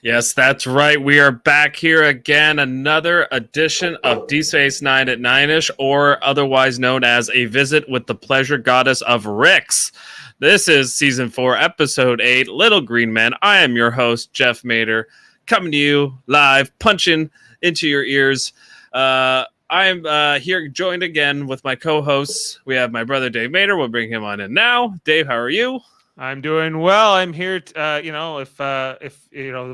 Yes, that's right. We are back here again. Another edition of DS9 at 9ish, or otherwise known as A Visit with the Pleasure Goddess of Ricks. This is Season 4, Episode 8, Little Green Men. I am your host, Jeff Mader, coming to you live, punching into your ears. I am here joined again with my co-hosts. We have my brother, Dave Mader. We'll bring him on in now. Dave, how are you? I'm doing well. I'm here. If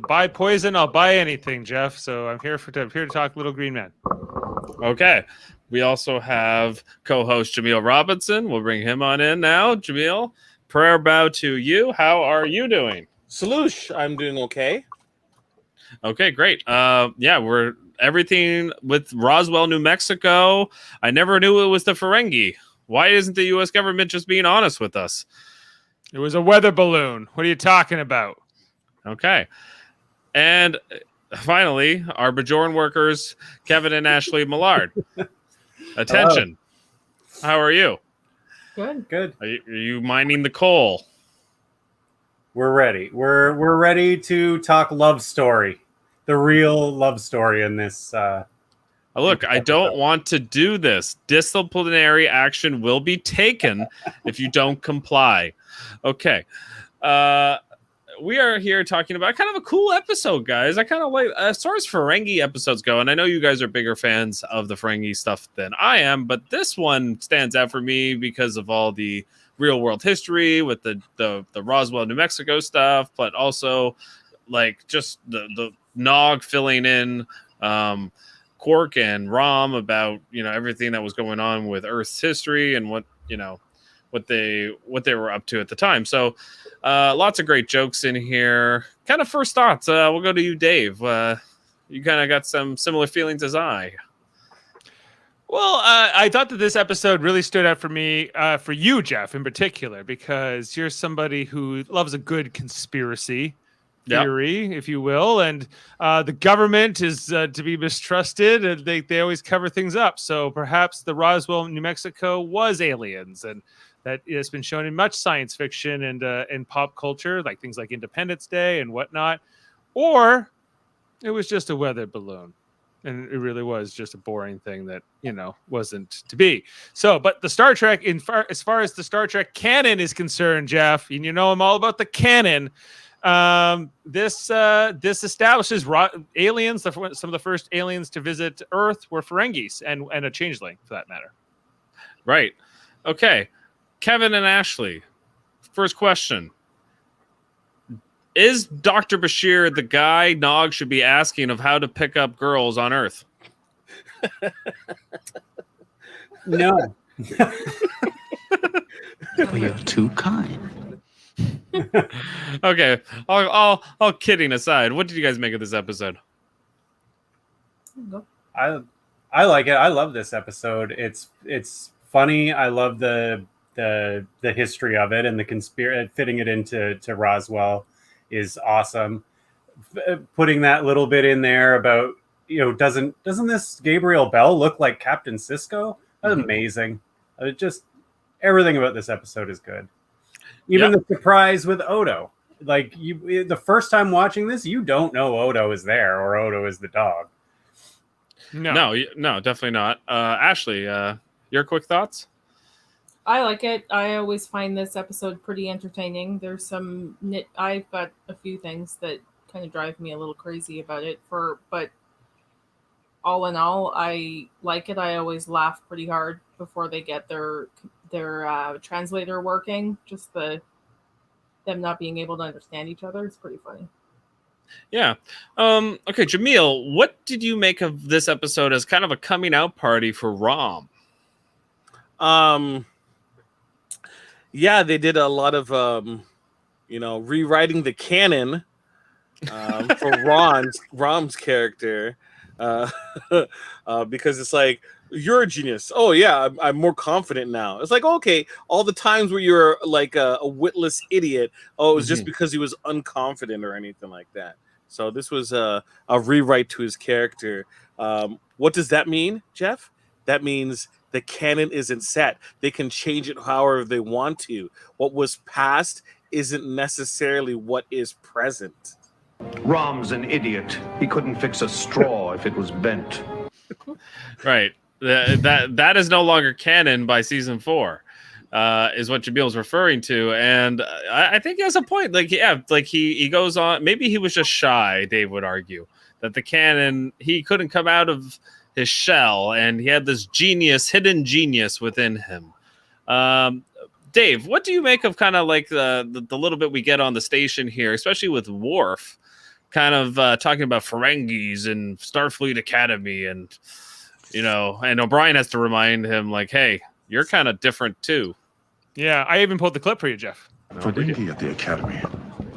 buy poison, I'll buy anything, Jeff. So I'm here to talk Little Green Men. Okay. We also have co-host Jaemeel Robinson. We'll bring him on in now. Jaemeel, prayer bow to you. How are you doing? Saloosh, I'm doing okay. Okay, great. We're everything with Roswell, New Mexico. I never knew it was the Ferengi. Why isn't the U.S. government just being honest with us? It was a weather balloon. What are you talking about? Okay. And finally, our Bajoran workers, Kevin and Ashley Millard. Attention. Hello. How are you? Good. Are you mining the coal? We're ready. We're ready to talk love story. The real love story in this. Look, I don't want to do this. Disciplinary action will be taken if you don't comply. Okay. We are here talking about kind of a cool episode, guys. I kind of like, as far as Ferengi episodes go, and I know you guys are bigger fans of the Ferengi stuff than I am, but this one stands out for me because of all the real world history with the Roswell, New Mexico stuff, but also like just the Nog filling in Quark and Rom about, everything that was going on with Earth's history and what they were up to at the time. So lots of great jokes in here. Kind of first thoughts. We'll go to you, Dave. You kind of got some similar feelings as I. Well, I thought that this episode really stood out for me, for you, Jeff, in particular, because you're somebody who loves a good conspiracy theory, if you will, and the government is to be mistrusted, and they always cover things up. So perhaps the Roswell, New Mexico was aliens, and that has been shown in much science fiction and in pop culture, like things like Independence Day and whatnot. Or it was just a weather balloon, and it really was just a boring thing that wasn't to be. So, but the Star Trek, as far as the Star Trek canon is concerned, Jeff, and I'm all about the canon. This establishes aliens. Some of the first aliens to visit Earth were Ferengis and a changeling, for that matter. Right. Okay. Kevin and Ashley, first question. Is Dr. Bashir the guy Nog should be asking of how to pick up girls on Earth? No. Well, you're too kind. Okay. All kidding aside, what did you guys make of this episode? I like it. I love this episode. It's funny. I love the history of it, and the conspiracy, fitting it into Roswell is awesome. Putting that little bit in there about doesn't this Gabriel Bell look like Captain Sisko? That's amazing. Just everything about this episode is good. Even the surprise with Odo. Like the first time watching this, you don't know Odo is there or Odo is the dog. No, definitely not. Ashley, your quick thoughts? I like it. I always find this episode pretty entertaining. There's I've got a few things that kind of drive me a little crazy about it. But all in all, I like it. I always laugh pretty hard before they get their translator working. Just them not being able to understand each other. It's pretty funny. Yeah. Okay, Jaemeel, what did you make of this episode as kind of a coming out party for Rom? Yeah, they did a lot of rewriting the canon for Rom's character, because it's like, you're a genius. Oh yeah, I'm more confident now. It's like, okay, all the times where you're like a witless idiot, it was just because he was unconfident or anything like that. So this was a rewrite to his character. What does that mean, Jeff? That means the canon isn't set. They can change it however they want to. What was past isn't necessarily what is present. Rom's an idiot. He couldn't fix a straw if it was bent. Right. That is no longer canon by season 4. Is what Jameel's referring to, and I think he has a point. Like, yeah, like he goes on. Maybe he was just shy. Dave would argue that the canon, he couldn't come out of his shell, and he had this hidden genius within him. Dave, what do you make of kind of like the little bit we get on the station here, especially with Worf, kind of talking about Ferengis and Starfleet Academy, and and O'Brien has to remind him like, hey, you're kind of different too. Yeah, I even pulled the clip for you, Jeff. Ferengi at the Academy.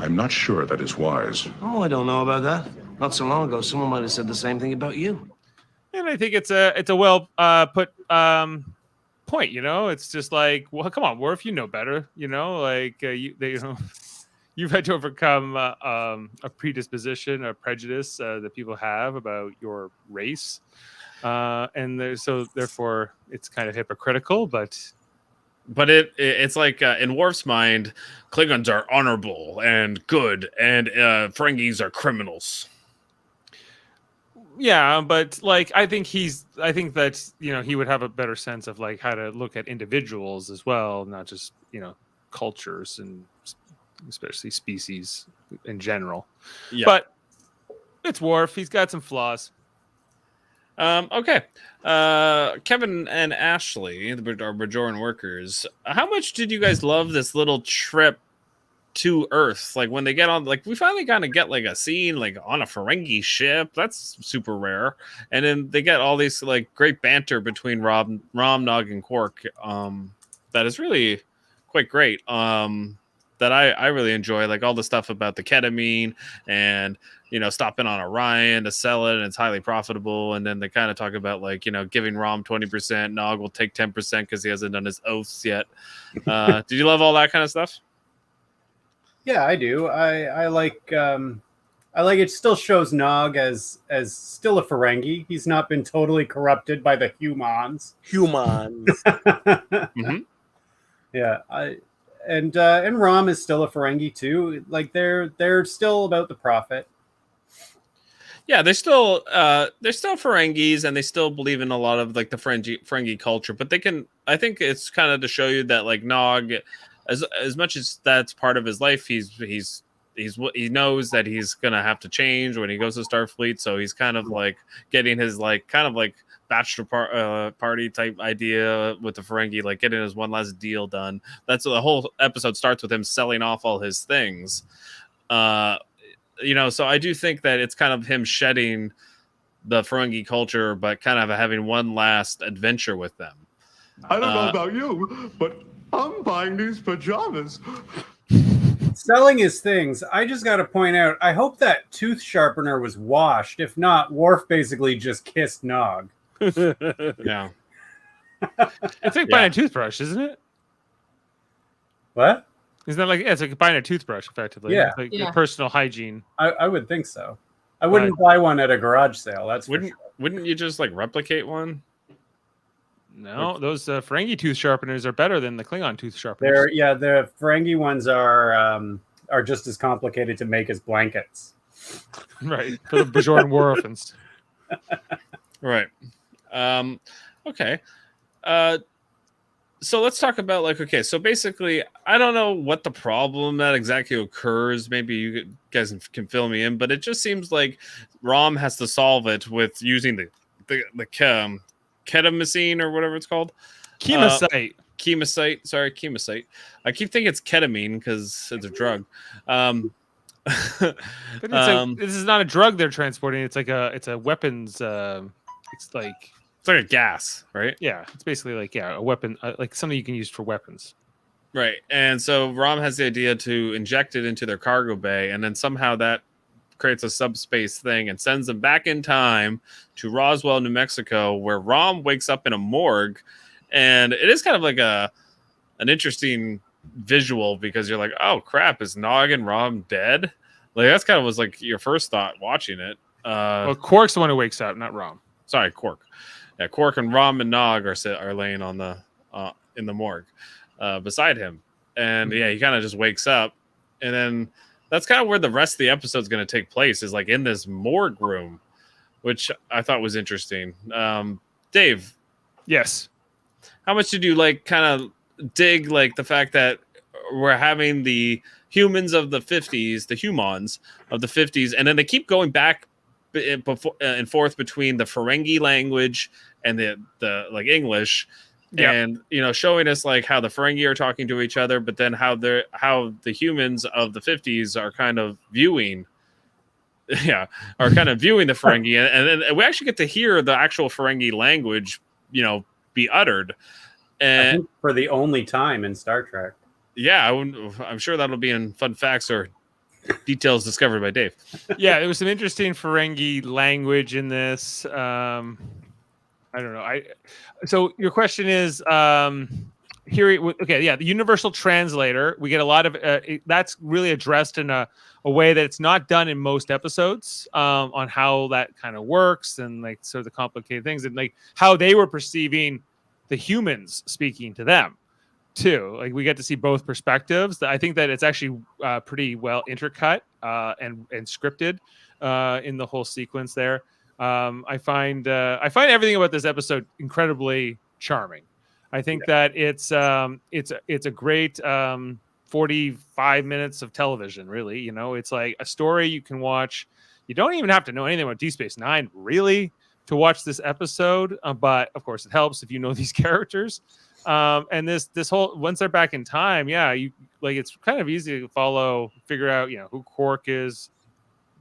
I'm not sure that is wise. Oh, I don't know about that. Not so long ago, someone might have said the same thing about you. And I think it's a well put point. It's just like, well, come on, Worf, you know better. Like you've had to overcome a predisposition, a prejudice that people have about your race, and so therefore it's kind of hypocritical, but it's like in Worf's mind, Klingons are honorable and good, and Ferengis are criminals. Yeah, but like I think that he would have a better sense of like how to look at individuals as well, not just cultures and especially species in general. Yeah. But it's Worf. He's got some flaws. Okay. Kevin and Ashley, our Bajoran workers, how much did you guys love this little trip to Earth? Like when they get on, like we finally kind of get like a scene like on a Ferengi ship. That's super rare. And then they get all these like great banter between Rom, Nog, and Quark. That is really quite great. That I really enjoy, like all the stuff about the ketamine and stopping on Orion to sell it, and it's highly profitable. And then they kind of talk about like giving Rom 20%, Nog will take 10% because he hasn't done his oaths yet. Did you love all that kind of stuff? Yeah, I do. I like it. Still shows Nog as still a Ferengi. He's not been totally corrupted by the humans. Mm-hmm. Yeah, and Rom is still a Ferengi too. Like they're still about the profit. Yeah, they're still Ferengis, and they still believe in a lot of like the Ferengi culture. But I think it's kind of to show you that like Nog, as much as that's part of his life, he knows that he's gonna have to change when he goes to Starfleet. So he's kind of like getting his like kind of like bachelor party type idea with the Ferengi, like getting his one last deal done. That's the whole episode starts with him selling off all his things. So I do think that it's kind of him shedding the Ferengi culture, but kind of having one last adventure with them. I don't know about you, but I'm buying these pajamas. Selling his things. I just got to point out, I hope that tooth sharpener was washed. If not, Worf basically just kissed Nog. Yeah. It's like buying a toothbrush, isn't it? What? Isn't that like it's like buying a toothbrush effectively? Yeah. It's like personal hygiene. I would think so. I wouldn't buy one at a garage sale. Wouldn't you just like replicate one? No, those Ferengi tooth sharpeners are better than the Klingon tooth sharpeners. The Ferengi ones are just as complicated to make as blankets. Right, for the Bajoran war orphans. Right. Okay. So let's talk about like, okay, so basically, I don't know what the problem that exactly occurs. Maybe you guys can fill me in, but it just seems like Rom has to solve it with using the ketamine or whatever it's called. Chemosite. Chemosite. I keep thinking it's ketamine because it's a drug. But this is not a drug they're transporting. It's a weapons. It's like a gas, right? Yeah, it's basically like a weapon, like something you can use for weapons. Right, and so Rom has the idea to inject it into their cargo bay, and then somehow that creates a subspace thing and sends them back in time to Roswell, New Mexico, where Rom wakes up in a morgue, and it is kind of like an interesting visual because you're like, oh crap, is Nog and Rom dead? Like that's kind of was like your first thought watching it. Well, Quark's the one who wakes up, not Rom. Sorry, Quark. Yeah, Quark and Rom and Nog are laying on the in the morgue beside him, and yeah, he kind of just wakes up, and then that's kind of where the rest of the episode is going to take place, is like in this morgue room, which I thought was interesting. Dave, Yes. how much did you like kind of dig like the fact that we're having the humans of the 50s, the humans of the 50s, and then they keep going back and forth between the Ferengi language and the like English, and showing us like how the Ferengi are talking to each other, but then how the humans of the 50s are kind of viewing the Ferengi, and then we actually get to hear the actual Ferengi language, be uttered, and I think for the only time in Star Trek. Yeah, I'm sure that'll be in fun facts or details discovered by Dave. Yeah, there was some interesting Ferengi language in this. I don't know. So your question is here. Okay, yeah, the universal translator. We get a lot of that's really addressed in a way that it's not done in most episodes on how that kind of works and like sort of the complicated things and like how they were perceiving the humans speaking to them too. Like we get to see both perspectives. I think that it's actually pretty well intercut and scripted in the whole sequence there. I find everything about this episode incredibly charming. I think that it's a great 45 minutes of television. Really, it's like a story you can watch. You don't even have to know anything about Deep Space Nine really to watch this episode, but of course it helps if you know these characters. And this whole once they're back in time, it's kind of easy to figure out who Quark is,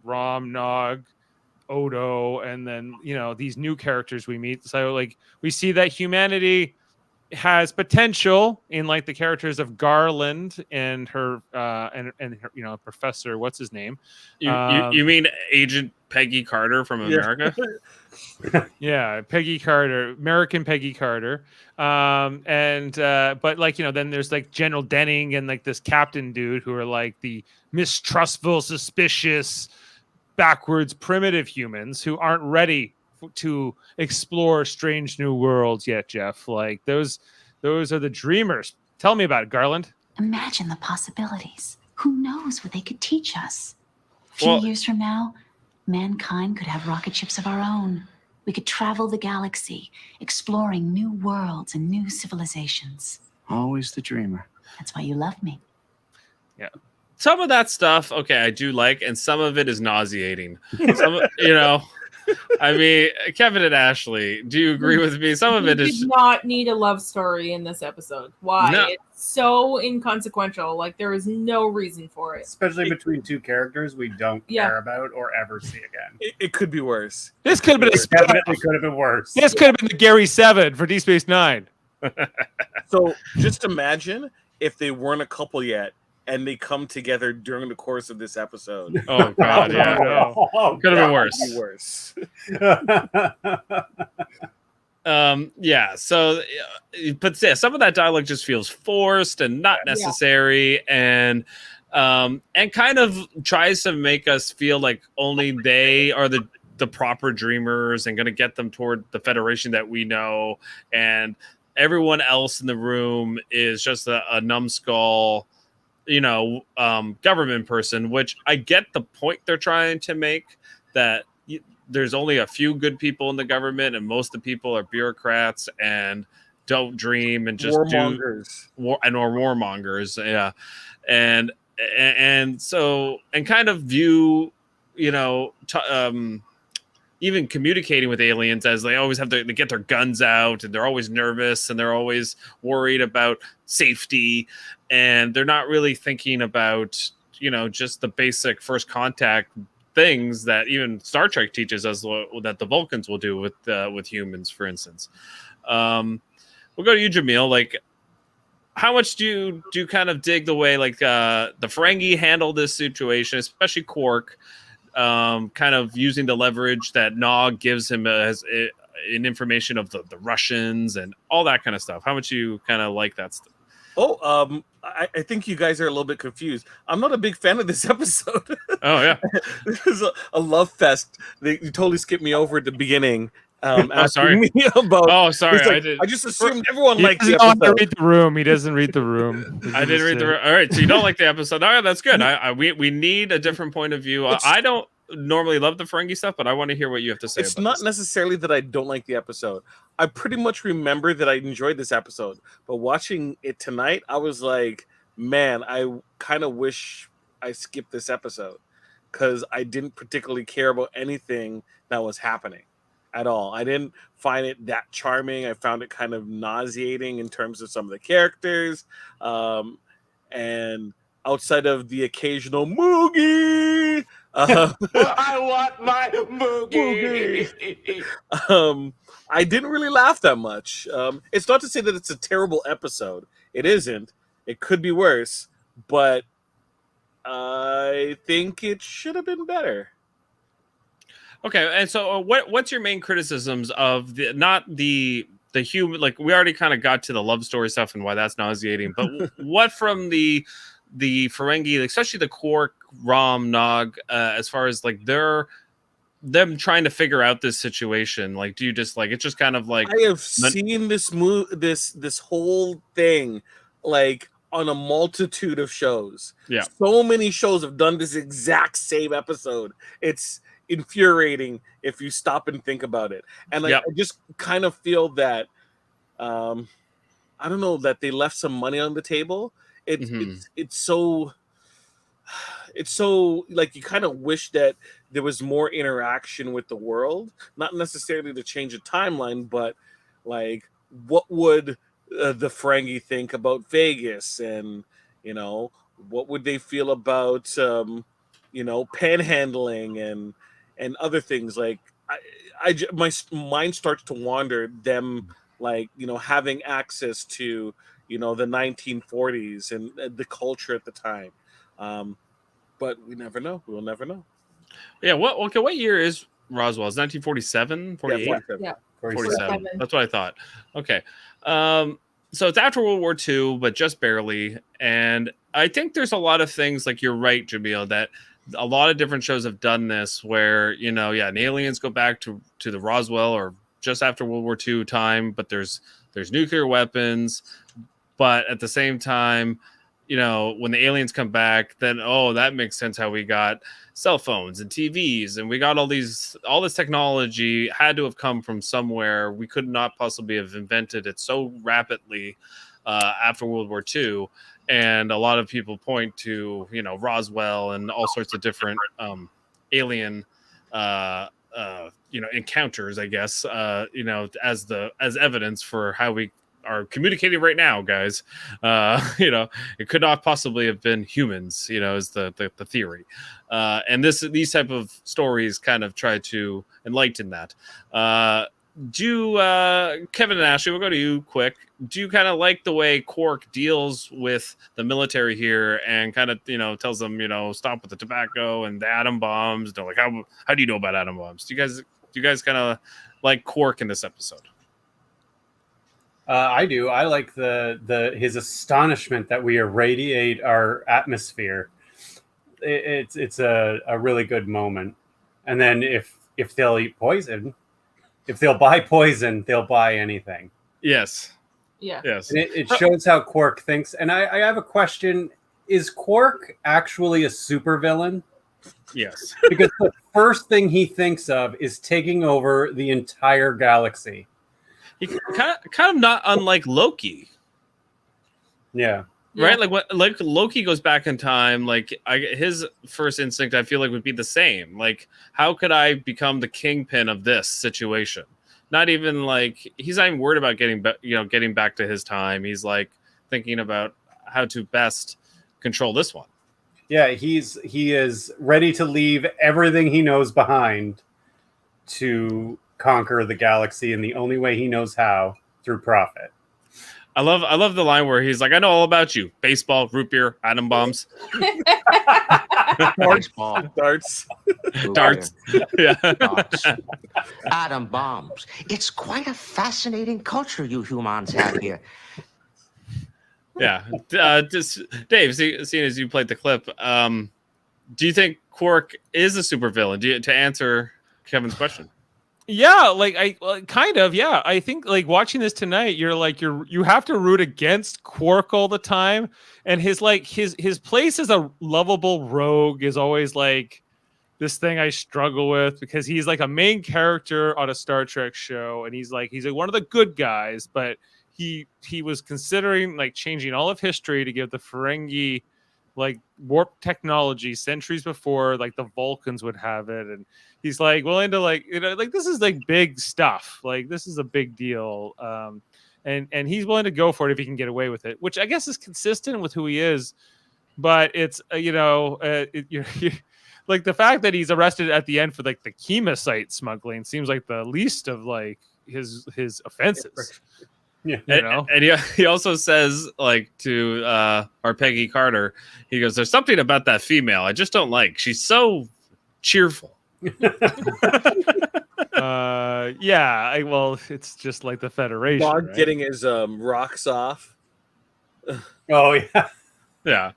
Rom, Nog, Odo, and then these new characters we meet. So like we see that humanity has potential in like the characters of Garland and her and her, Professor, what's his name? You mean Agent Peggy Carter from America? Yeah, Peggy Carter, American Peggy Carter. But like then there's like General Denning and like this captain dude who are like the mistrustful, suspicious, backwards, primitive humans who aren't ready to explore strange new worlds yet, Jeff. Like those are the dreamers. Tell me about it, Garland. Imagine the possibilities. Who knows what they could teach us? A few years from now, mankind could have rocket ships of our own. We could travel the galaxy, exploring new worlds and new civilizations. Always the dreamer. That's why you love me. Yeah. Some of that stuff, okay, I do like, and some of it is nauseating. I mean, Kevin and Ashley, do you agree with me? Some of it is did not need a love story in this episode. Why? No. It's so inconsequential. Like there is no reason for it. Especially between two characters we don't care about or ever see again. It could be worse. This could have been definitely could have been worse. This could have been the Gary 7 for Deep Space Nine. So just imagine if they weren't a couple yet and they come together during the course of this episode. Oh God, yeah, no. Could have been worse. Be worse. Yeah. So, but yeah, some of that dialogue just feels forced and not necessary, and kind of tries to make us feel like only they are the proper dreamers and going to get them toward the Federation that we know, and everyone else in the room is just a numbskull, government person, which I get the point they're trying to make, that there's only a few good people in the government and most of the people are bureaucrats and don't dream and just warmongers. Or warmongers. Yeah. And so, and kind of view, even communicating with aliens as they always have to get their guns out and they're always nervous and they're always worried about safety. And they're not really thinking about, just the basic first contact things that even Star Trek teaches us that the Vulcans will do with humans, for instance. We'll go to you, Jaemeel. Like, how much do you kind of dig the way like the Ferengi handle this situation, especially Quark, kind of using the leverage that Nog gives him as in information of the Russians and all that kind of stuff? How much you kind of like that stuff? I think you guys are a little bit confused. I'm not a big fan of this episode. Oh, yeah. This is a love fest. You totally skipped me over at the beginning. asking me about. Oh, sorry. Like, I just assumed everyone liked the doesn't episode. read the room. He doesn't read the room. I didn't read the room. All right, so you don't like the episode. All right, that's good. We need a different point of view. I don't normally love the Ferengi stuff, but I want to hear what you have to say. It's not necessarily that I don't like the episode. I pretty much remember that I enjoyed this episode, but watching it tonight, I was like, man, I kind of wish I skipped this episode because I didn't particularly care about anything that was happening at all. I didn't find it that charming. I found it kind of nauseating in terms of some of the characters. And outside of the occasional Moogie, I want my Moogie. I didn't really laugh that much. It's not to say that it's a terrible episode. It isn't. It could be worse, but I think it should have been better. Okay, and so what's your main criticisms of the human? Like, we already kind of got to the love story stuff and why that's nauseating, but what from the Ferengi, especially the Quark, Rom, Nog, as far as like them trying to figure out this situation? Like, do you just like it's just kind of like I have seen this whole thing like on a multitude of shows. Yeah, so many shows have done this exact same episode. It's infuriating if you stop and think about it. And I just kind of feel that I don't know, that they left some money on the table. It's so like you kind of wish that there was more interaction with the world, not necessarily to change the timeline, but like what would the Ferengi think about Vegas, and what would they feel about panhandling and other things. Like my mind starts to wander, them like having access to the 1940s and the culture at the time, but we never know. We'll never know. Yeah. What year is Roswell? Is 1947, 48? Yeah, 47. That's what I thought. Okay. So it's after World War II, but just barely. And I think there's a lot of things, like you're right, Jaemeel, that a lot of different shows have done this where, and aliens go back to the Roswell or just after World War II time, but there's nuclear weapons. But at the same time, when the aliens come back, then, that makes sense how we got cell phones and TVs, and we got all this technology had to have come from somewhere. We could not possibly have invented it so rapidly after World War II. And a lot of people point to, Roswell and all sorts of different alien, encounters, I guess, as evidence for how we are communicating right now, guys. It could not possibly have been humans, is the theory. And these type of stories kind of try to enlighten that. Kevin and Ashley, we'll go to you quick. Do you kind of like the way Quark deals with the military here and kind of, tells them, stop with the tobacco and the atom bombs? They're like, how do you know about atom bombs? Do you guys kind of like Quark in this episode? I do. I like his astonishment that we irradiate our atmosphere. It's a really good moment. And then if they'll eat poison, if they'll buy poison, they'll buy anything. Yes. Yeah. Yes. And it shows how Quark thinks. And I have a question. Is Quark actually a supervillain? Yes. Because the first thing he thinks of is taking over the entire galaxy. He kind of not unlike Loki. Yeah. Right? Like Loki goes back in time. Like his first instinct, I feel like, would be the same. Like, how could I become the kingpin of this situation? Not even like he's not even worried about getting back to his time. He's like thinking about how to best control this one. Yeah, he is ready to leave everything he knows behind to conquer the galaxy, and the only way he knows how, through profit. I love the line where he's like, I know all about you. Baseball, root beer, atom bombs. Baseball. Darts. Yeah. Darts. Atom bombs. It's quite a fascinating culture you humans have here. Yeah. Just Dave, seeing as you played the clip, do you think Quark is a supervillain? To answer Kevin's question. Yeah, like kind of, yeah. I think like watching this tonight, you have to root against Quark all the time, and his place as a lovable rogue is always like this thing I struggle with because he's like a main character on a Star Trek show, and he's like one of the good guys, but he was considering like changing all of history to give the Ferengi like warp technology centuries before like the Vulcans would have it, and he's like willing to like this is like big stuff, like this is a big deal, and he's willing to go for it if he can get away with it, which I guess is consistent with who he is, but it's you're like the fact that he's arrested at the end for like the chemosite smuggling seems like the least of like his offenses. Yeah, and he also says like to our Peggy Carter, he goes, "There's something about that female I just don't like. She's so cheerful." Well, it's just like the Federation. Bond right? getting his rocks off. Oh yeah, yeah.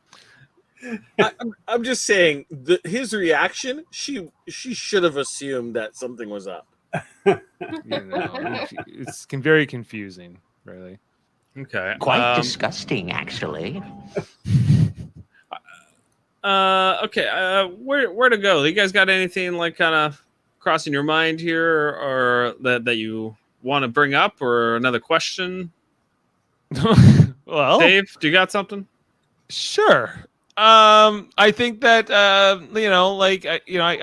I'm just saying his reaction. She should have assumed that something was up. It's very confusing, really. Okay. Quite disgusting, actually. Okay. Where to go? You guys got anything like kind of crossing your mind here, or that you want to bring up, or another question? Well, Dave, do you got something? Sure. I think that I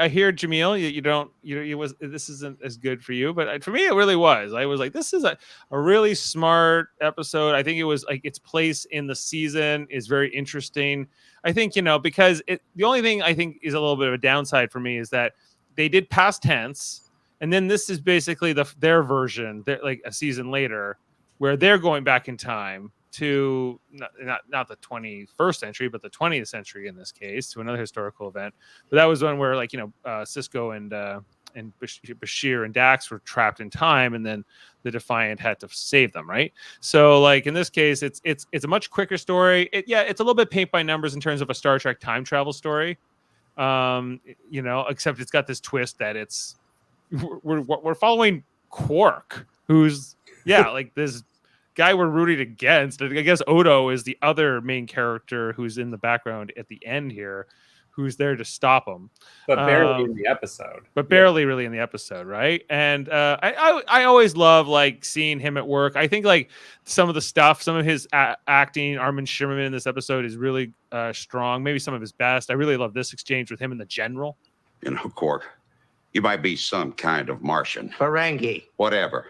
hear Jaemeel. This isn't as good for you, but for me, it really was. I was like, this is a really smart episode. I think it was like its place in the season is very interesting. I think because the only thing I think is a little bit of a downside for me is that they did past tense, and then this is basically their version, like a season later, where they're going back in time to not the 21st century, but the 20th century in this case, to another historical event. But that was one where Cisco and Bashir and Dax were trapped in time, and then the Defiant had to save them, right? So like in this case, it's a much quicker story. It's a little bit paint by numbers in terms of a Star Trek time travel story. Except it's got this twist that we're following Quark, who's like this guy we're rooting against. I guess Odo is the other main character who's in the background at the end here, who's there to stop him, but barely in the episode. But barely really in the episode, right? And I always love like seeing him at work. I think like some of his acting, Armin Shimmerman in this episode is really strong. Maybe some of his best. I really love this exchange with him and the general. Quark, you might be some kind of Martian. Ferengi. Whatever.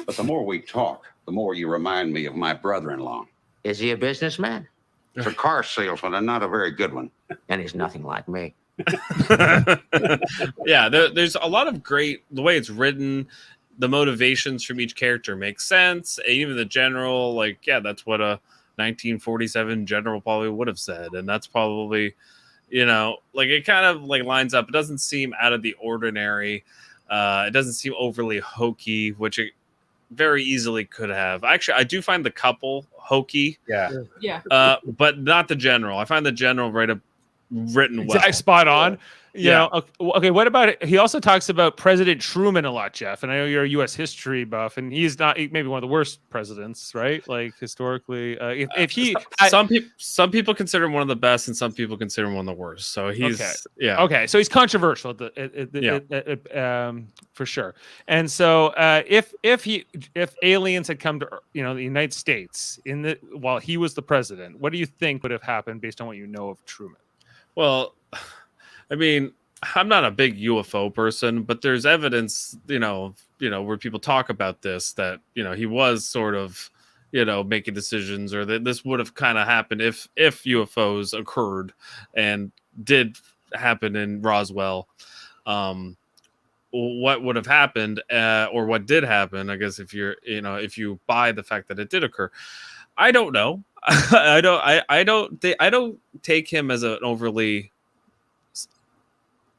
But the more we talk, the more you remind me of my brother-in-law. Is he a businessman? He's a car salesman and not a very good one. And he's nothing like me. Yeah, there's a lot of great, the way it's written, the motivations from each character make sense. Even the general, that's what a 1947 general probably would have said. And that's probably, it kind of lines up. It doesn't seem out of the ordinary. It doesn't seem overly hokey, which it very easily could have. Actually, I do find the couple hokey. Yeah. But not the general. I find the general written well. Spot on. Okay, what about it? He also talks about President Truman a lot, Jeff. And I know you're a U.S. history buff, and he's not maybe one of the worst presidents, right? Like historically, some people consider him one of the best, and some people consider him one of the worst. So he's okay. So he's controversial, for sure. And so if aliens had come to the United States while he was the president, what do you think would have happened based on what you know of Truman? Well, I mean, I'm not a big UFO person, but there's evidence, where people talk about this, that, he was sort of, making decisions, or that this would have kind of happened if UFOs occurred and did happen in Roswell. What would have happened, or what did happen, I guess, if you buy the fact that it did occur. I don't know. I don't take him as an overly,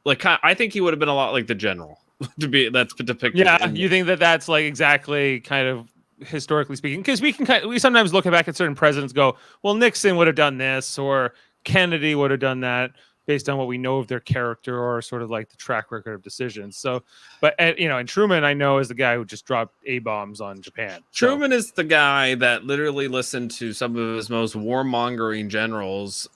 I think he would have been a lot like the general that's depicted. Yeah, you think that's like exactly kind of historically speaking, because we sometimes look back at certain presidents, go, well, Nixon would have done this, or Kennedy would have done that. based on what we know of their character or sort of like the track record of decisions. So, but and Truman, I know, is the guy who just dropped A-bombs on Japan. Truman is the guy that literally listened to some of his most warmongering generals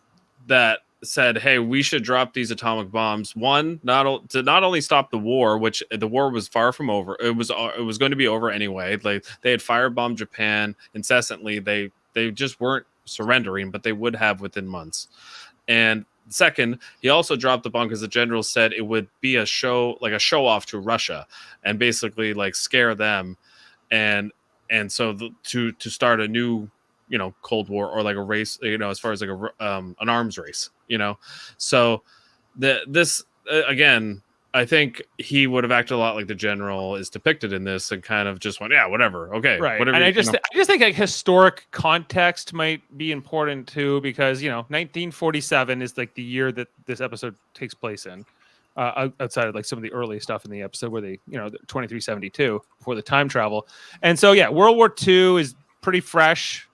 that said, "Hey, we should drop these atomic bombs. One, to not only stop the war, which the war was far from over. It was going to be over anyway. Like they had firebombed Japan incessantly. They just weren't surrendering, but they would have within months. And second, he also dropped the bomb because the general said it would be a show off to Russia and basically like scare them, and so to start a new Cold War or like a race, as far as like an arms race, So this again, I think he would have acted a lot like the general is depicted in this and kind of just went, yeah, whatever, okay, right. Whatever, and I just think like historic context might be important too, because 1947 is like the year that this episode takes place in, outside of like some of the early stuff in the episode where they 2372 before the time travel. And so World War II is pretty fresh,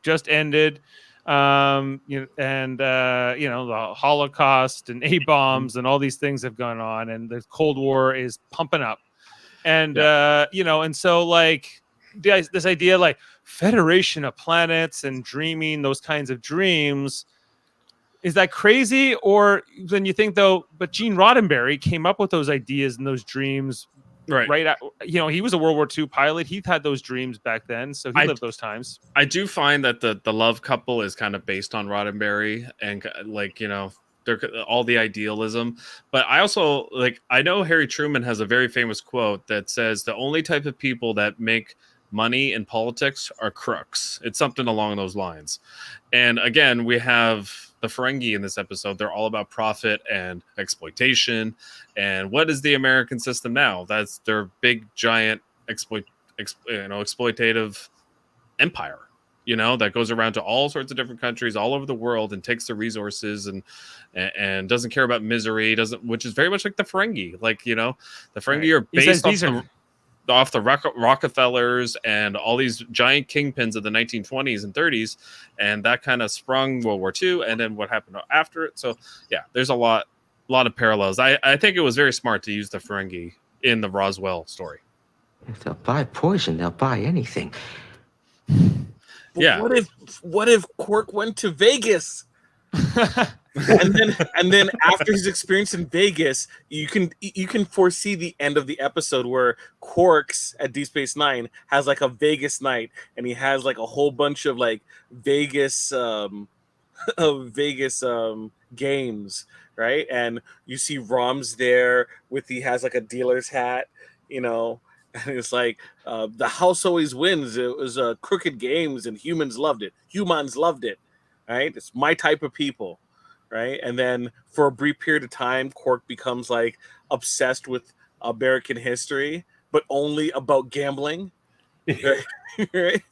just ended. The Holocaust and A-bombs and all these things have gone on, and the Cold War is pumping up. And and so like this idea like Federation of Planets and dreaming those kinds of dreams, is that crazy? Or then you think though, but Gene Roddenberry came up with those ideas and those dreams right. He was a World War II pilot. He had those dreams back then, so he lived those times. I do find that the love couple is kind of based on Roddenberry and they're all the idealism. But I also I know Harry Truman has a very famous quote that says the only type of people that make money in politics are crooks. It's something along those lines. And again, we have the Ferengi in this episode. They're all about profit and exploitation. And what is the American system now? That's their big giant exploitative empire, that goes around to all sorts of different countries all over the world and takes the resources and doesn't care about misery, which is very much like the Ferengi. The Ferengi are based off the Rockefellers and all these giant kingpins of the 1920s and 30s, and that kind of sprung World War II, and then what happened after it. So there's a lot of parallels. I think it was very smart to use the Ferengi in the Roswell story. If they'll buy poison, they'll buy anything. But what if Quark went to Vegas? and then after his experience in Vegas, you can foresee the end of the episode where Quark's at Deep Space Nine has like a Vegas night, and he has like a whole bunch of like Vegas games, right? And you see Rom's there he has like a dealer's hat, and it's like the house always wins. It was crooked games, and humans loved it. Right? It's my type of people. Right. And then for a brief period of time, Quark becomes like obsessed with American history, but only about gambling. Right.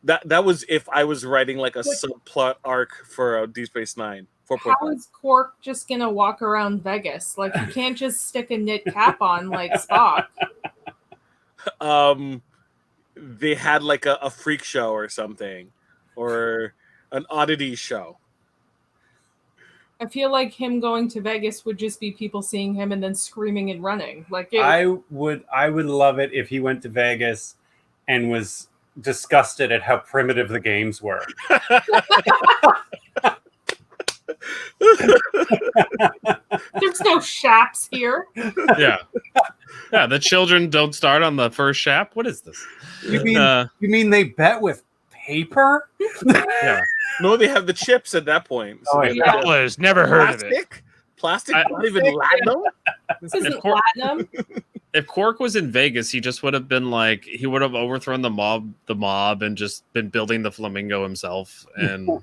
That was if I was writing like a subplot arc for Deep Space Nine. How is Quark just going to walk around Vegas? Like, you can't just stick a knit cap on like Spock. They had like a freak show or something, or an oddity show. I feel like him going to Vegas would just be people seeing him and then screaming and running. I would love it if he went to Vegas and was disgusted at how primitive the games were. There's no shaps here. Yeah, the children don't start on the first shap. What is this? You mean they bet with paper? Yeah. No, they have the chips at that point. So dollars. Never heard of it. Plastic? Not even platinum? This isn't platinum. If Quark was in Vegas, he just would have been like, he would have overthrown the mob and just been building the flamingo himself, and all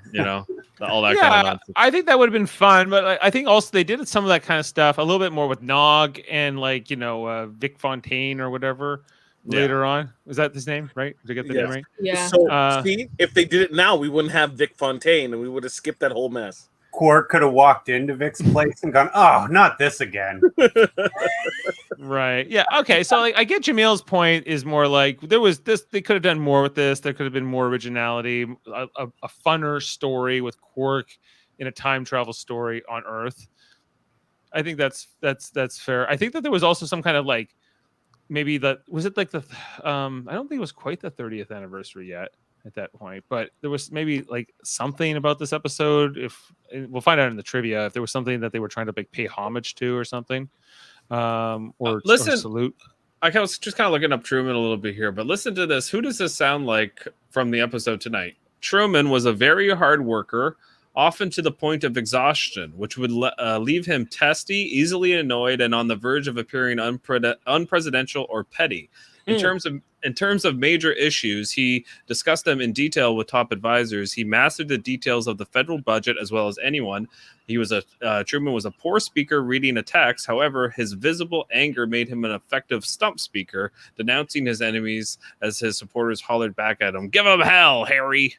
that kind of nonsense. I think that would have been fun, but I think also they did some of that kind of stuff a little bit more with Nog and Vic Fontaine or whatever. Later on, is that his name? Right? Did I get the name right? Yeah. So, see, if they did it now, we wouldn't have Vic Fontaine, and we would have skipped that whole mess. Quark could have walked into Vic's place and gone, "Oh, not this again." Right. Yeah. Okay. So, I get Jameel's point. Is more like there was this. They could have done more with this. There could have been more originality, a funner story with Quark in a time travel story on Earth. I think that's fair. I think that there was also some kind of like maybe I don't think it was quite the 30th anniversary yet at that point, but there was maybe like something about this episode. If we'll find out in the trivia if there was something that they were trying to like pay homage to or something, or salute. I was just kind of looking up Truman a little bit here, but listen to this. Who does this sound like from the episode tonight? Truman was a very hard worker, often to the point of exhaustion, which would leave him testy, easily annoyed, and on the verge of appearing unpresidential or petty. In terms of major issues, he discussed them in detail with top advisors. He mastered the details of the federal budget as well as anyone. Truman was a poor speaker reading a text. However, his visible anger made him an effective stump speaker, denouncing his enemies as his supporters hollered back at him, "Give him hell, Harry."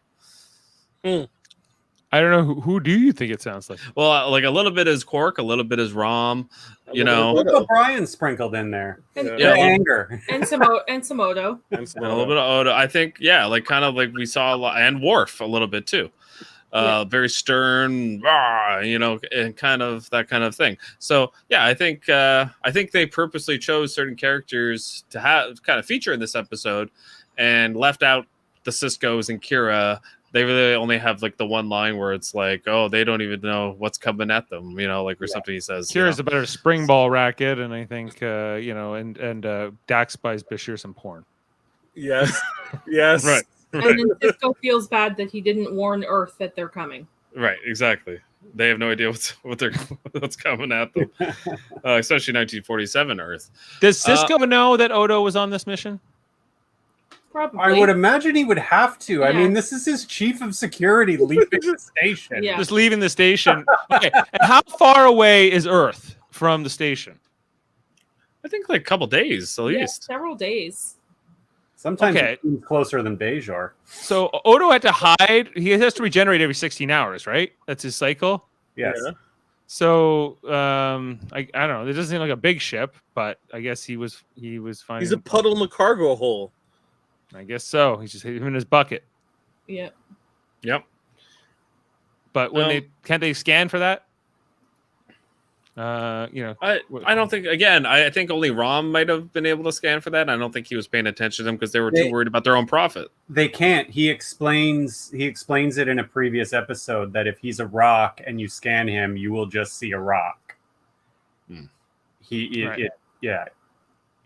I don't know. Who do you think it sounds like? Well, like a little bit is Quark, a little bit is Rom. You know, look at Brian sprinkled in there. Anger and some Odo. And a little bit of Odo. I think, yeah, like kind of like we saw a lot, and Worf a little bit too. Very stern, and kind of that kind of thing. So yeah, I think they purposely chose certain characters to have kind of feature in this episode, and left out the Siskos and Kira. They really only have like the one line where it's like, oh, they don't even know what's coming at them, or something he says. Kira's a better spring ball racket, and I think and Dax buys Bashir some porn. Yes, yes, right. And then Sisko feels bad that he didn't warn Earth that they're coming. Right, exactly. They have no idea what's coming at them, especially 1947 Earth. Does Sisko know that Odo was on this mission? Probably. I would imagine he would have to. Yeah. I mean, this is his chief of security leaving the station. Yeah. Just leaving the station. Okay. And how far away is Earth from the station? I think like a couple days at least. Several days. Sometimes it's closer than Bajor. So Odo had to hide. He has to regenerate every 16 hours, right? That's his cycle? Yes. Yeah. So I don't know. It doesn't seem like a big ship, but I guess he was finding. He's a puddle in the cargo hole. I guess so. He's just him in his bucket. Yep. But can't they scan for that? I don't think. Again, I think only Rom might have been able to scan for that. I don't think he was paying attention to them because they were too worried about their own profit. They can't. He explains it in a previous episode that if he's a rock and you scan him, you will just see a rock. He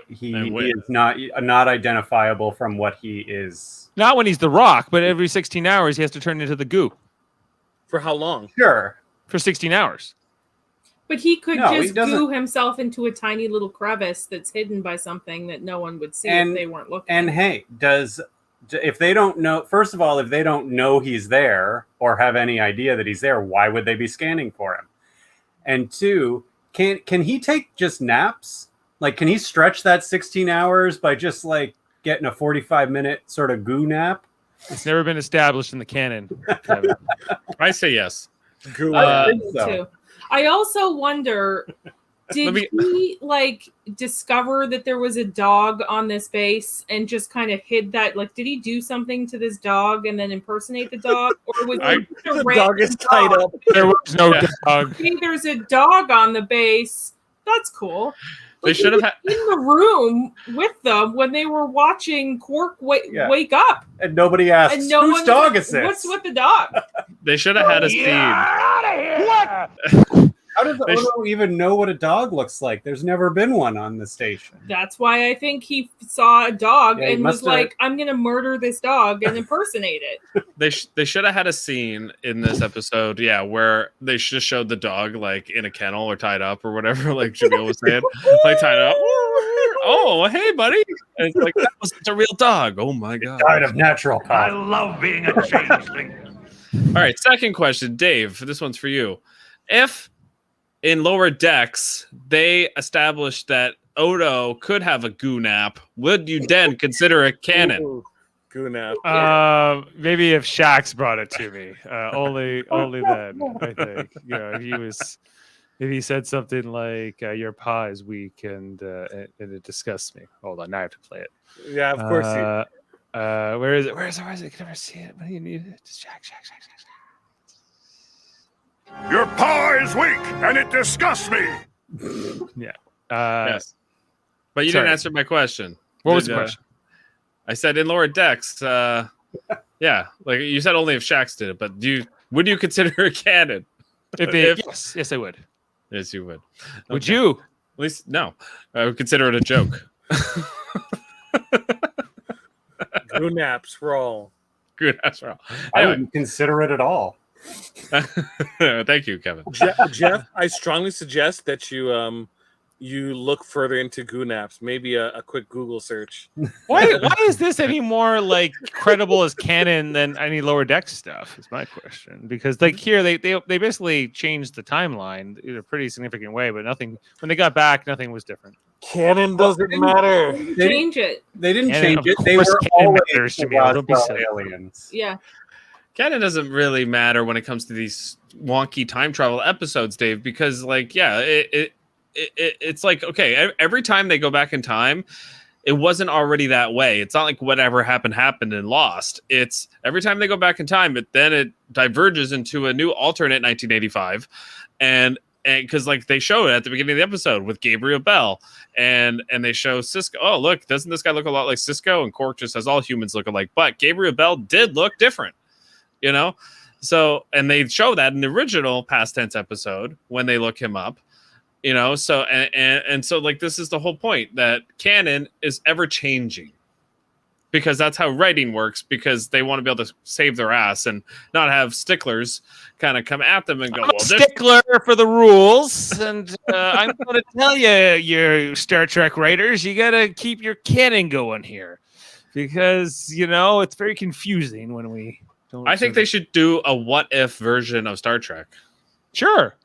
is not identifiable from what he is. Not when he's the rock, but every 16 hours he has to turn into the goo. For how long? Sure. For 16 hours. But he could just goo himself into a tiny little crevice that's hidden by something that no one would see if they weren't looking. And hey, if they don't know, first of all, if they don't know he's there or have any idea that he's there, why would they be scanning for him? And two, can he take just naps? Like, can he stretch that 16 hours by just like getting a 45-minute sort of goo nap? It's never been established in the canon. I say yes. I think so. Too. I also wonder, did he like discover that there was a dog on this base and just kind of hid that? Like, did he do something to this dog and then impersonate the dog, or was the dog is tied up? There was no dog. Hey, there's a dog on the base. That's cool. They should have in the room with them when they were watching Quark wake up, and nobody asked whose dog is this? What's with the dog? They should have had a scene. Out of here! What? How does Odo even know what a dog looks like? There's never been one on the station. That's why I think he saw a dog and was like, "I'm going to murder this dog and impersonate it." They should have had a scene in this episode, where they just showed the dog like in a kennel or tied up or whatever, like Jaemeel was saying, like tied up. Oh, hey, buddy! And it's like that was a real dog. Oh my god! It died of natural causes. I love being a changeling. All right, second question, Dave. This one's for you. If in Lower Decks they established that Odo could have a goo nap, would you then consider it canon? Ooh, goo nap. Maybe if Shax brought it to me, only then. I think if he said something like "your paw is weak" and it disgusts me. Hold on, now I have to play it. Yeah, of course. Where is it? I can never see it. What do you need? Just Shax. Your paw is weak, and it disgusts me. Yeah. Yes. But you sorry. didn't answer my question. What was the question? I said in lower decks, yeah, like you said only if Shax did it, but would you consider it canon? Yes, I would. Yes, you would. Would you? At least no. I would consider it a joke. Good naps for all. Good naps for all. I wouldn't consider it at all. Thank you, Kevin. Jeff, I strongly suggest that you you look further into goo naps. Maybe a quick Google search. Why is this any more like credible as canon than any lower deck stuff? Is my question. Because like here they basically changed the timeline in a pretty significant way, but nothing when they got back, nothing was different. Canon doesn't matter. Change it. They didn't Canon, change it. of They course were canon always matters to the me. Don't be Roswell silly. aliens. Yeah. Canon doesn't really matter when it comes to these wonky time travel episodes, Dave, because like, yeah, it's like, okay, every time they go back in time, it wasn't already that way. It's not like whatever happened in Lost. It's every time they go back in time, but then it diverges into a new alternate 1985. And because like they show it at the beginning of the episode with Gabriel Bell and they show Cisco. Oh, look, doesn't this guy look a lot like Cisco? And Quark just says all humans look alike. But Gabriel Bell did look different, you know? So, and they show that in the original past tense episode when they look him up. You know, so and so like this is the whole point that canon is ever changing because that's how writing works because they want to be able to save their ass and not have sticklers kind of come at them and go, I'm a stickler for the rules, and I'm going to tell you Star Trek writers, you got to keep your canon going here because you know it's very confusing when we don't. I think they should do a what if version of Star Trek. Sure.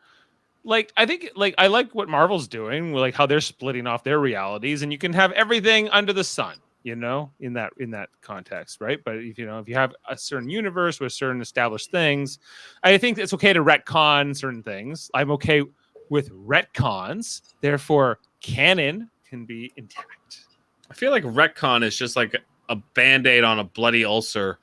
Like I think like I like what Marvel's doing, like how they're splitting off their realities, and you can have everything under the sun, you know, in that context, right? But if you have a certain universe with certain established things, I think it's okay to retcon certain things. I'm okay with retcons, therefore canon can be intact. I feel like retcon is just like a band-aid on a bloody ulcer.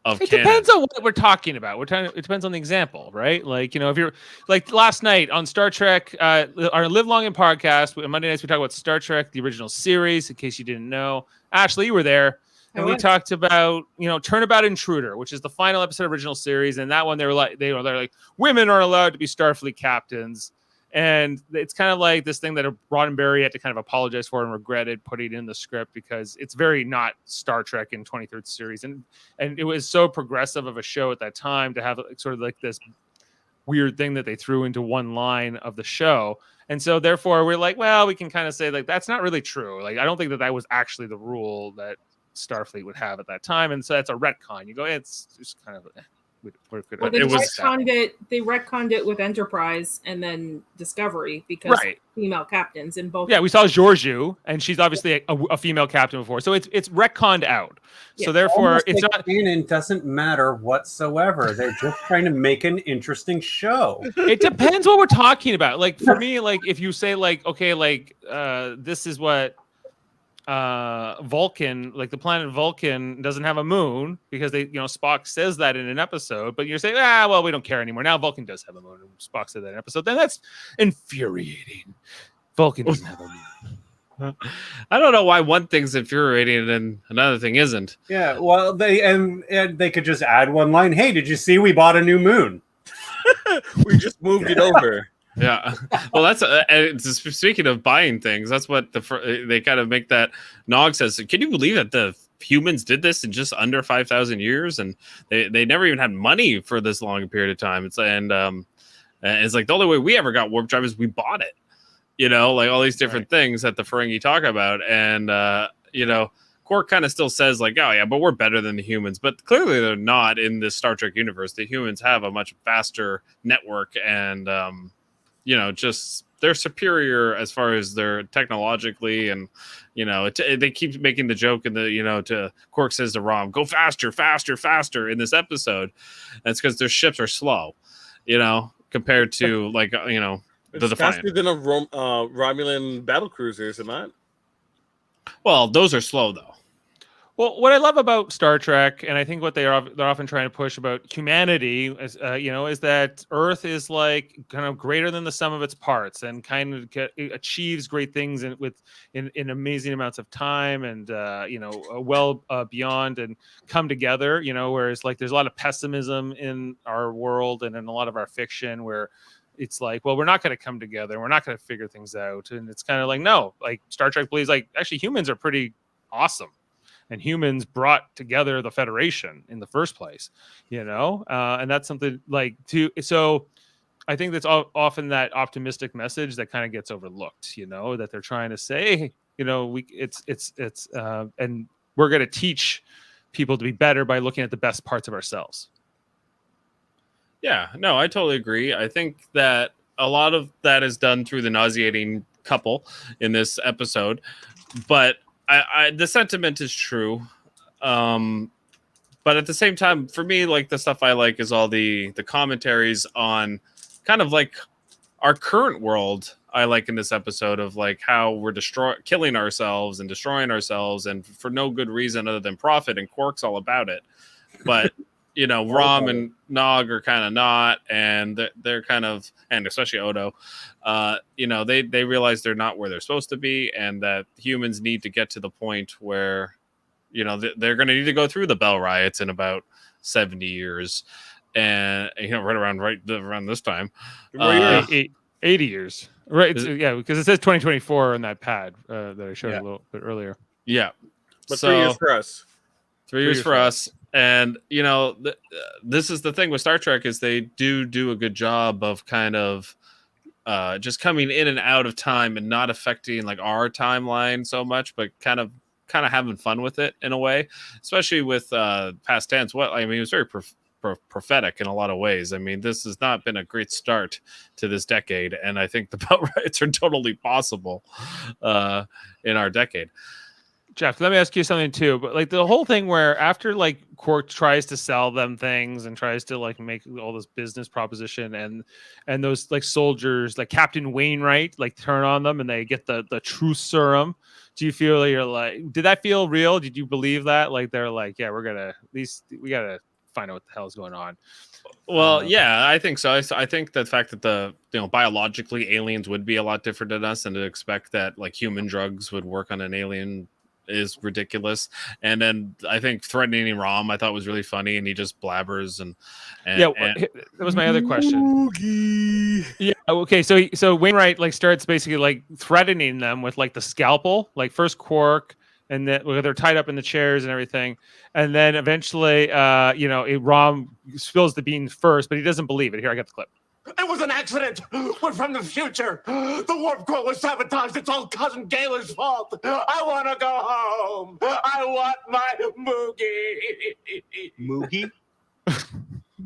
It depends on what we're talking about. It depends on the example, right? Like, you know, if you're like last night on Star Trek, our Live Long and podcast, Monday nights, we talk about Star Trek, the original series, in case you didn't know. Ashley, you were there. And we talked about, you know, Turnabout Intruder, which is the final episode of the original series. And that one, they're like, women aren't allowed to be Starfleet captains. And it's kind of like this thing that Roddenberry had to kind of apologize for and regretted putting in the script because it's very not Star Trek in 23rd series. And it was so progressive of a show at that time to have sort of like this weird thing that they threw into one line of the show. And so therefore we're like, well, we can kind of say like, that's not really true. Like, I don't think that was actually the rule that Starfleet would have at that time. And so that's a retcon. You go, it's just kind of... Well, they retconned it with Enterprise and then Discovery because female captains in both. Yeah, we saw Georgiou, and she's obviously a female captain before, so it's retconned out. Yeah. So therefore, almost it's like not. Canon doesn't matter whatsoever. They're just trying to make an interesting show. It depends what we're talking about. Like for me, like if you say like okay, like this is what. Vulcan, like the planet Vulcan doesn't have a moon because Spock says that in an episode, but you're saying, well, we don't care anymore. Now Vulcan does have a moon. And Spock said that in an episode. Then that's infuriating. Vulcan doesn't have a moon. I don't know why one thing's infuriating and another thing isn't. Yeah, well, they could just add one line. Hey, did you see we bought a new moon? We just moved it over. Yeah, well, that's speaking of buying things. That's what they kind of make that Nog says. Can you believe that the humans did this in just under 5,000 years, and they never even had money for this long a period of time? It's like the only way we ever got warp drive is we bought it. You know, like all these different things that the Ferengi talk about, and Quark kind of still says like, oh yeah, but we're better than the humans. But clearly they're not in this Star Trek universe. The humans have a much faster network and. Just they're superior as far as they're technologically, and they keep making the joke and to Quark says to Rom, go faster, faster, faster in this episode. And it's because their ships are slow, compared to the Defiant. Faster than a Romulan battle cruiser, is it not? Well, those are slow though. Well, what I love about Star Trek, and I think what they're often trying to push about humanity, is is that Earth is like kind of greater than the sum of its parts, and kind of achieves great things in amazing amounts of time, and well beyond, and come together. Whereas like there's a lot of pessimism in our world and in a lot of our fiction where it's like, well, we're not going to come together, we're not going to figure things out, and it's kind of like, no, like Star Trek believes like actually humans are pretty awesome. And humans brought together the Federation in the first place, and that's something like so I think that's often that optimistic message that kind of gets overlooked, that they're trying to say, and we're going to teach people to be better by looking at the best parts of ourselves. Yeah, no, I totally agree. I think that a lot of that is done through the nauseating couple in this episode, but the sentiment is true, but at the same time, for me, like the stuff I like is all the commentaries on kind of like our current world. I like in this episode of like how we're killing ourselves and destroying ourselves, and for no good reason other than profit. And Quark's all about it, but Rom and Nog are kind of not, and they're kind of, and especially Odo, they realize they're not where they're supposed to be, and that humans need to get to the point where, they're going to need to go through the Bell riots in about 70 years, and right around this time, 80 years, right? Because it says 2024 on that pad that I showed a little bit earlier. Yeah, but 3 years for us. 3 years for us. And, this is the thing with Star Trek is they do a good job of kind of just coming in and out of time and not affecting like our timeline so much, but kind of having fun with it in a way, especially with past tense. It was very prophetic in a lot of ways. I mean, this has not been a great start to this decade, and I think the Bell riots are totally possible in our decade. Jeff, let me ask you something too. But like the whole thing where after like Quark tries to sell them things and tries to like make all this business proposition, and those like soldiers like Captain Wainwright like turn on them and they get the truth serum. Do you feel like you're like, did that feel real? Did you believe that? Like they're like, yeah, we gotta find out what the hell is going on. Well, yeah, I think so. I think the fact that biologically aliens would be a lot different than us, and to expect that like human drugs would work on an alien is ridiculous. And then I think threatening Rom I thought was really funny, and he just blabbers and that was my other question. Yeah, okay, so Wainwright like starts basically like threatening them with like the scalpel, like first Quark, and then they're tied up in the chairs and everything, and then eventually Rom spills the beans first, but he doesn't believe it. Here, I got the clip. It was an accident. We're from the future. The warp core was sabotaged. It's all Cousin Galen's fault. I want to go home. I want my Moogie.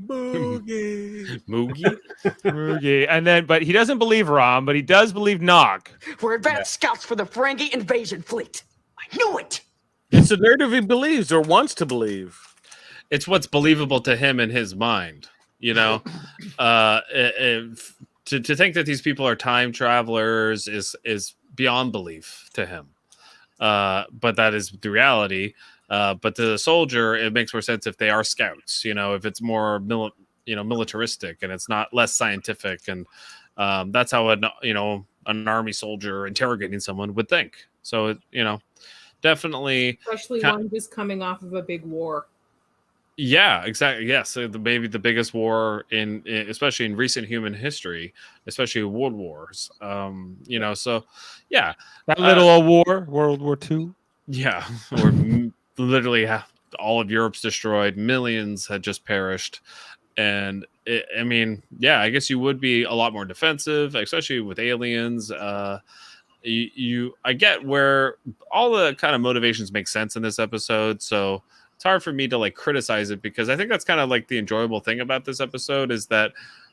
Moogie? Moogie. And then, but he doesn't believe Rom, but he does believe Nog. We're advanced scouts for the Ferengi invasion fleet. I knew it. It's a narrative he believes or wants to believe. It's what's believable to him in his mind. To think that these people are time travelers is beyond belief to him. But that is the reality. But to the soldier, it makes more sense if they are scouts. If it's more militaristic and it's not less scientific, and that's how an army soldier interrogating someone would think. So definitely, especially one just coming off of a big war. Yeah, exactly. Yes, maybe the biggest war especially in recent human history, especially world wars. So yeah, that little war, World War II. Yeah, where literally all of Europe's destroyed, millions had just perished, and I guess you would be a lot more defensive, especially with aliens. I get where all the kind of motivations make sense in this episode, so it's hard for me to like criticize it, because I think that's kind of like the enjoyable thing about this episode is that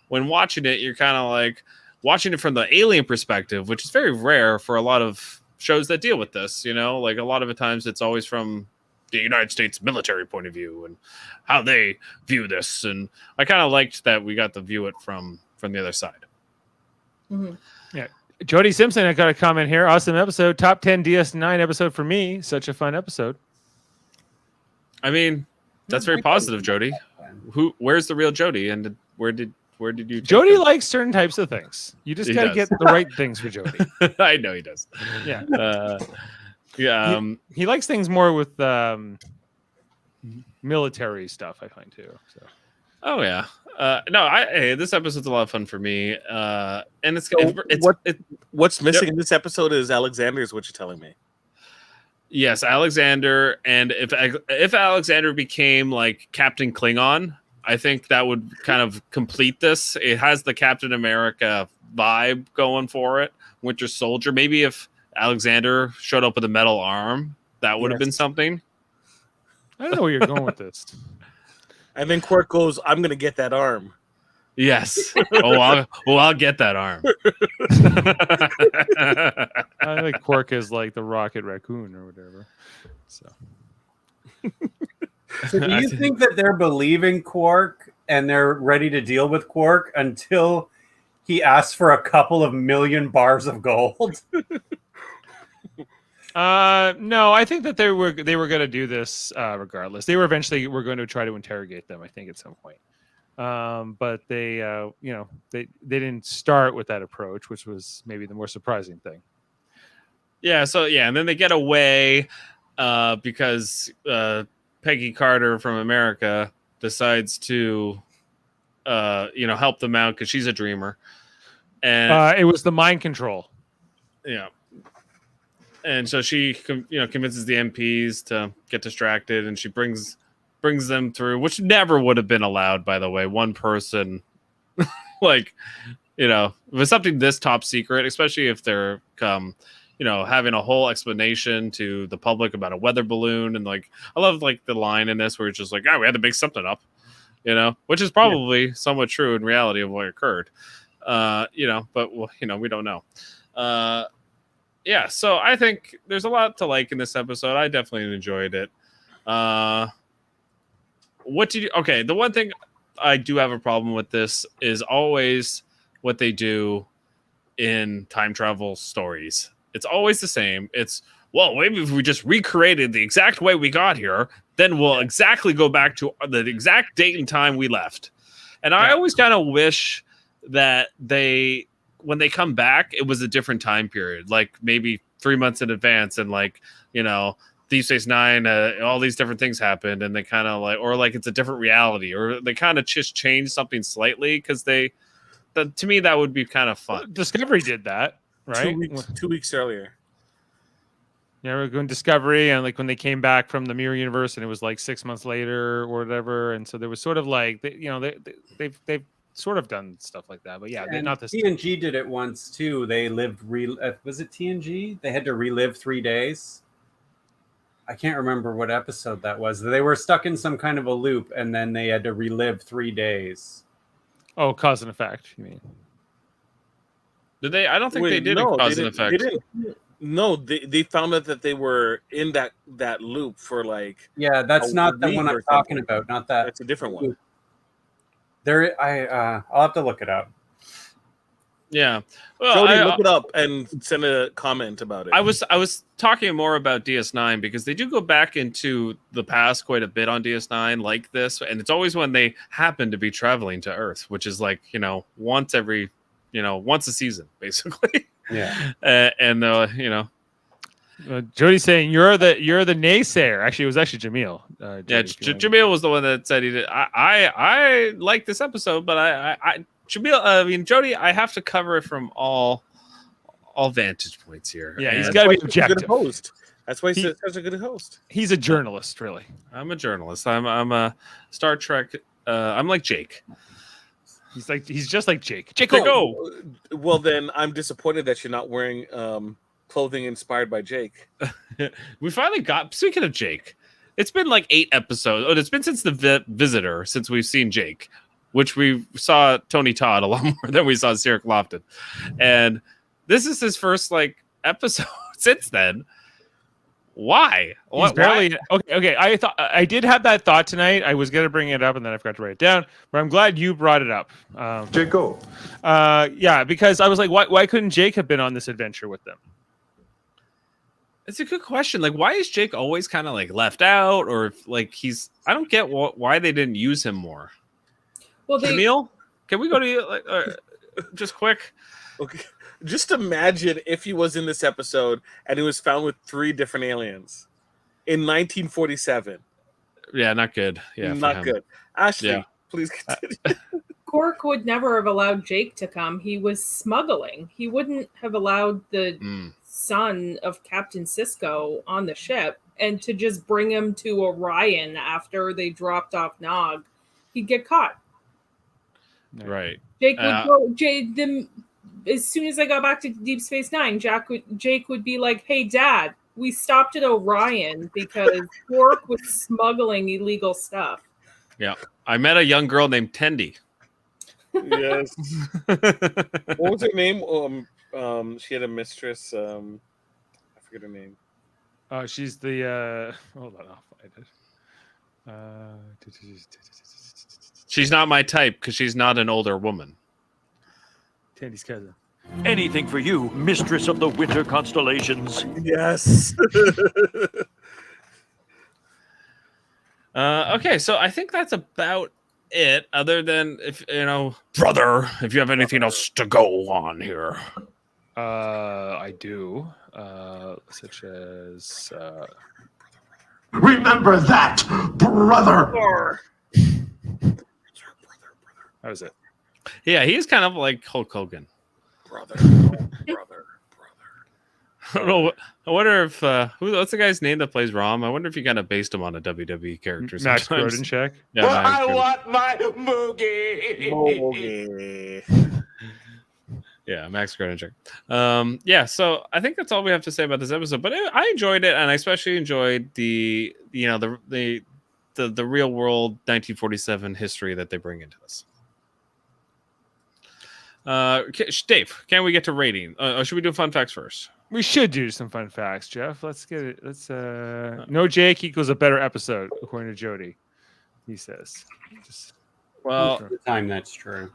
when watching it, you're kind of like watching it from the alien perspective, which is very rare for a lot of shows that deal with this. Like a lot of the times it's always from the United States military point of view and how they view this. And I kind of liked that we got to view it from the other side. Mm-hmm. Yeah. Jody Simpson, I got a comment here. Awesome episode. Top 10 DS9 episode for me. Such a fun episode. I mean, that's very positive, Jody. Where's the real Jody, and where did you? Jody likes certain types of things. You just got to get the right things for Jody. I know he does. Yeah. Yeah. He likes things more with military stuff, I find too. So. Oh yeah. Hey, this episode's a lot of fun for me. And it's what's missing in this episode is Alexander, is what you're telling me. Yes, Alexander, and if Alexander became like Captain Klingon, I think that would kind of complete this. It has the Captain America vibe going for it. Winter Soldier. Maybe if Alexander showed up with a metal arm, that would have been something. I don't know where you're going with this. And then Quark goes, "I'm gonna get that arm." Yes. I'll get that arm. I think Quark is like the Rocket Raccoon or whatever. So do you think that they're believing Quark and they're ready to deal with Quark until he asks for a couple of million bars of gold? No, I think that they were going to do this regardless. They were eventually going to try to interrogate them, I think, at some point. But they they didn't start with that approach, which was maybe the more surprising thing. Yeah. So and then they get away because Peggy Carter from America decides to help them out because she's a dreamer, and it was the mind control. Yeah. And so she convinces the MPs to get distracted, and she brings them through, which never would have been allowed, by the way. One person, if it's something this top secret, especially if they're having a whole explanation to the public about a weather balloon, and I love the line in this where it's just we had to make something up, which is probably somewhat true in reality of what occurred, but we don't know. Yeah, so I think there's a lot to like in this episode. I definitely enjoyed it. Okay, the one thing I do have a problem with this is always what they do in time travel stories. It's always the same. It's, well, maybe if we just recreated the exact way we got here, then we'll exactly go back to the exact date and time we left. And I always kind of wish that when they come back, it was a different time period, like maybe 3 months in advance, and Deep Space Nine, all these different things happened, and they kind of it's a different reality, or they kind of just change something slightly because to me that would be kind of fun. Discovery did that, right? 2 weeks earlier. Yeah, we're going Discovery, and when they came back from the Mirror Universe, and it was 6 months later or whatever, and so there was sort of they've sort of done stuff like that, but not this. TNG did it once too. They lived was it TNG? They had to relive 3 days. I can't remember what episode that was. They were stuck in some kind of a loop, and then they had to relive 3 days. Oh, cause and effect, you mean? Did they? I don't think they did cause and effect. No, they found out that they were in that loop for that's not the one I'm talking about. Not that. That's a different one. I'll have to look it up. Yeah, Jody, look it up and send a comment about it. I was talking more about DS9 because they do go back into the past quite a bit on DS9 like this, and it's always when they happen to be traveling to Earth, which is once every once a season basically. Yeah, Jody's saying you're the naysayer. Actually, it was actually Jaemeel. Jaemeel was the one that said he did. I like this episode, but Jaemeel, Jody, I have to cover it from all vantage points here. Yeah, he's got to be objective. Good host. That's why he's such a good host. He's a journalist, really. I'm a journalist. I'm a Star Trek. I'm like Jake. He's just like Jake. Jake, go. Well, then I'm disappointed that you're not wearing clothing inspired by Jake. We finally got. Speaking of Jake, it's been 8 episodes. Oh, it's been since the Visitor since we've seen Jake, which we saw Tony Todd a lot more than we saw Sarah Lofton, and this is his first episode since then. Why? He's barely okay. I did have that thought tonight. I was gonna bring it up and then I forgot to write it down. But I'm glad you brought it up. Jaco. Yeah, because I was like, why couldn't Jake have been on this adventure with them? It's a good question. Like, why is Jake always kind of like left out, or if, like I don't get why they didn't use him more. Well, Jaemeel, can we go to you like just quick? Okay. Just imagine if he was in this episode and he was found with 3 different aliens in 1947. Yeah, not good. Yeah, not good. Ashley, please continue. Quark would never have allowed Jake to come. He was smuggling. He wouldn't have allowed the son of Captain Sisko on the ship and to just bring him to Orion after they dropped off Nog. He'd get caught. Right. Jake would go. As soon as I got back to Deep Space Nine, Jake would be like, "Hey, Dad, we stopped at Orion because Quark was smuggling illegal stuff." Yeah, I met a young girl named Tendi. Yes. What was her name? She had a mistress. I forget her name. She's the. Hold on, I'll find it. She's not my type because she's not an older woman. Tandy's cousin. Anything for you, mistress of the winter constellations. Yes. Okay, so I think that's about it. Other than if brother, if you have anything else to go on here. I do. Such as. Remember that, brother. That was it. Yeah, he's kind of like Hulk Hogan. Brother. I don't know. I wonder if what's the guy's name that plays Rom? I wonder if you kind of based him on a WWE character. Max sometimes. Grodenchik. Yeah, I want my Moogie. Yeah, Max Grodenchik. Yeah, so I think that's all we have to say about this episode. But I enjoyed it, and I especially enjoyed the real world 1947 history that they bring into this. Dave, can we get to rating? Should we do fun facts first? We should do some fun facts, Jeff. Let's get it. Let's no Jake equals a better episode, according to Jody. He says. Well, the time that's true.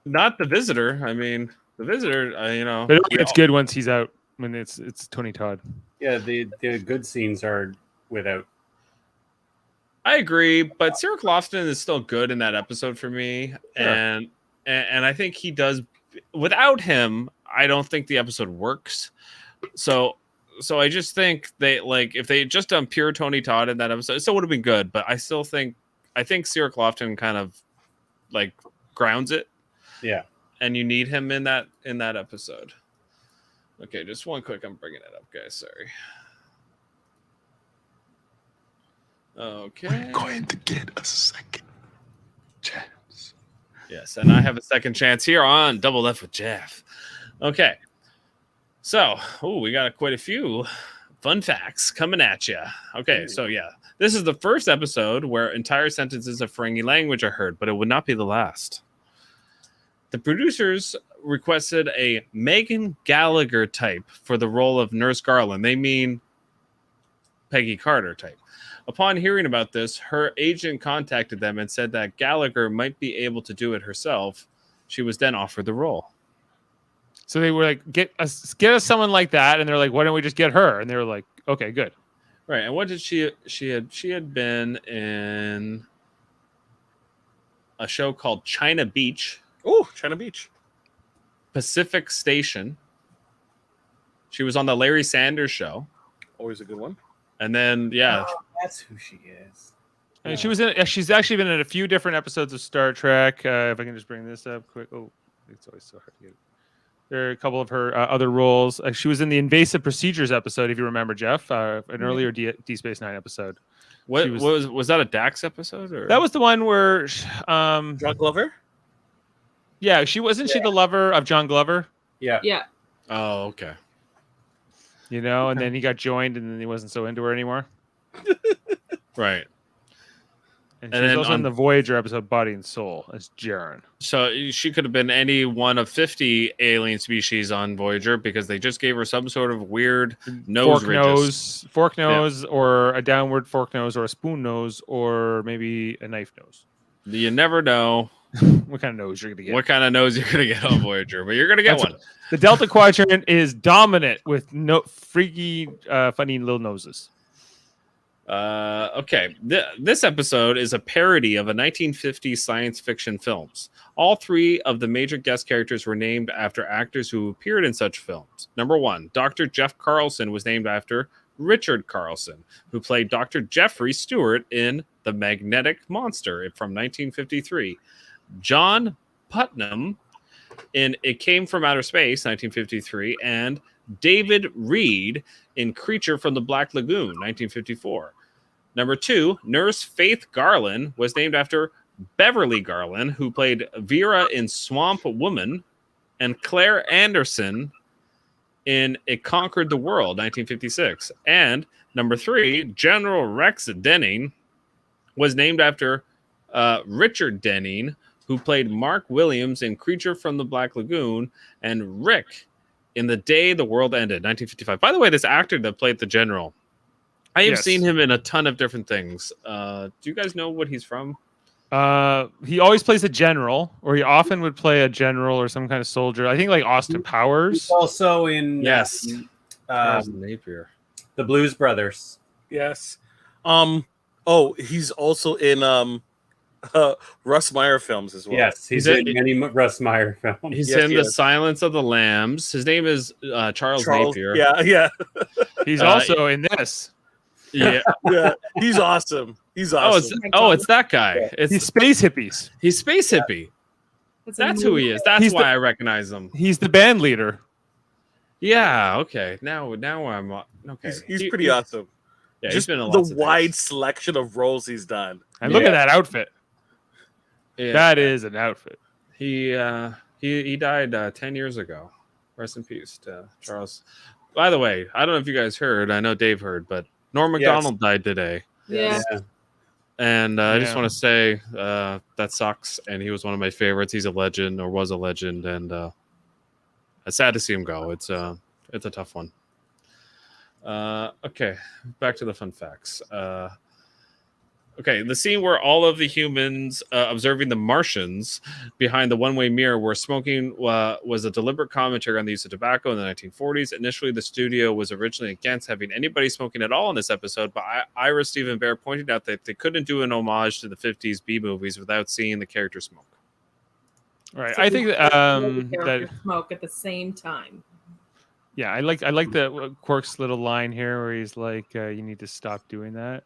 Not the visitor. I mean, the visitor. But it's good once he's out. When it's Tony Todd. Yeah, the good scenes are without. I agree, but Sarah Lofton is still good in that episode for me, sure. and I think he does. Without him, I don't think the episode works. So I just think if they had just done pure Tony Todd in that episode, it still would have been good. But I think Sarah Lofton kind of like grounds it. Yeah, and you need him in that episode. Okay, just one quick. I'm bringing it up, guys. Sorry. Okay. We're going to get a second chance. Yes, and I have a second chance here on Double F with Jeff. Okay. So, we got quite a few fun facts coming at you. Okay, so yeah. This is the first episode where entire sentences of Ferengi language are heard, but it would not be the last. The producers requested a Megan Gallagher type for the role of Nurse Garland. They mean Peggy Carter type. Upon hearing about this, her agent contacted them and said that Gallagher might be able to do it herself. She was then offered the role. So they were like, get us someone like that, and they're like, why don't we just get her? And they were like, okay, good. Right. And what did she had been in a show called China Beach. Oh, China Beach. Pacific Station. She was on the Larry Sanders Show. Always a good one. And then, yeah. Oh, that's who she is. And she's actually been in a few different episodes of Star Trek. If I can just bring this up quick. Oh, it's always so hard to get. There are a couple of her other roles. She was in the Invasive Procedures episode, if you remember, Jeff, an earlier D Space Nine episode. Was that a Dax episode? Or? That was the one where John Glover? Yeah, she the lover of John Glover? Yeah. Oh, okay. And then he got joined, and then he wasn't so into her anymore. Right. And she was also in the Voyager episode Body and Soul as Jaren. So she could have been any one of 50 alien species on Voyager because they just gave her some sort of weird nose ridges. Fork nose, or a downward fork nose, or a spoon nose, or maybe a knife nose. You never know. what kind of nose you're gonna get. What kind of nose you're gonna get on Voyager? But you're gonna get one. The Delta Quadrant is dominant with no freaky, funny little noses. Okay. This episode is a parody of a 1950s science fiction films. All three of the major guest characters were named after actors who appeared in such films. Number 1, Dr. Jeff Carlson was named after Richard Carlson, who played Dr. Jeffrey Stewart in The Magnetic Monster from 1953. John Putnam in It Came from Outer Space, 1953, and David Reed in Creature from the Black Lagoon, 1954. Number 2, Nurse Faith Garland was named after Beverly Garland, who played Vera in Swamp Woman, and Claire Anderson in It Conquered the World, 1956. And number 3, General Rex Denning was named after Richard Denning, who played Mark Williams in Creature from the Black Lagoon, and Rick in The Day the World Ended, 1955. By the way, this actor that played the general, I have seen him in a ton of different things. Do you guys know what he's from? He always plays a general, or he often would play a general or some kind of soldier. I think like Austin Powers. He's also in Napier, the Blues Brothers. Yes. He's also in Russ Meyer films as well. Yes, he's in many Russ Meyer films. He's in The Silence of the Lambs. His name is Charles Napier. Yeah. He's also in this. Yeah. Yeah. He's awesome. He's awesome. It's that guy. He's Space Hippies. He's Space Hippie. That's who he is. That's why I recognize him. He's the band leader. Yeah. Okay. Now I'm okay. He's pretty awesome. Yeah. Just he's been in lots the of wide things. selection of roles he's done. And look at that outfit. Yeah. That is an outfit. He died 10 years ago. Rest in peace to Charles. By the way, I don't know if you guys heard. I know Dave heard, but Norm Macdonald died today. Yeah. And I just want to say that sucks. And he was one of my favorites. He's a legend, or was a legend, and it's sad to see him go. It's a tough one. Okay, back to the fun facts. Okay, the scene where all of the humans observing the Martians behind the one-way mirror were smoking was a deliberate commentary on the use of tobacco in the 1940s. Initially, the studio was originally against having anybody smoking at all in this episode, but Ira Stephen Bear pointed out that they couldn't do an homage to the 50s B-movies without seeing the character smoke. Right, So I think that smoke at the same time. Yeah, I like the Quark's little line here where he's like, "You need to stop doing that."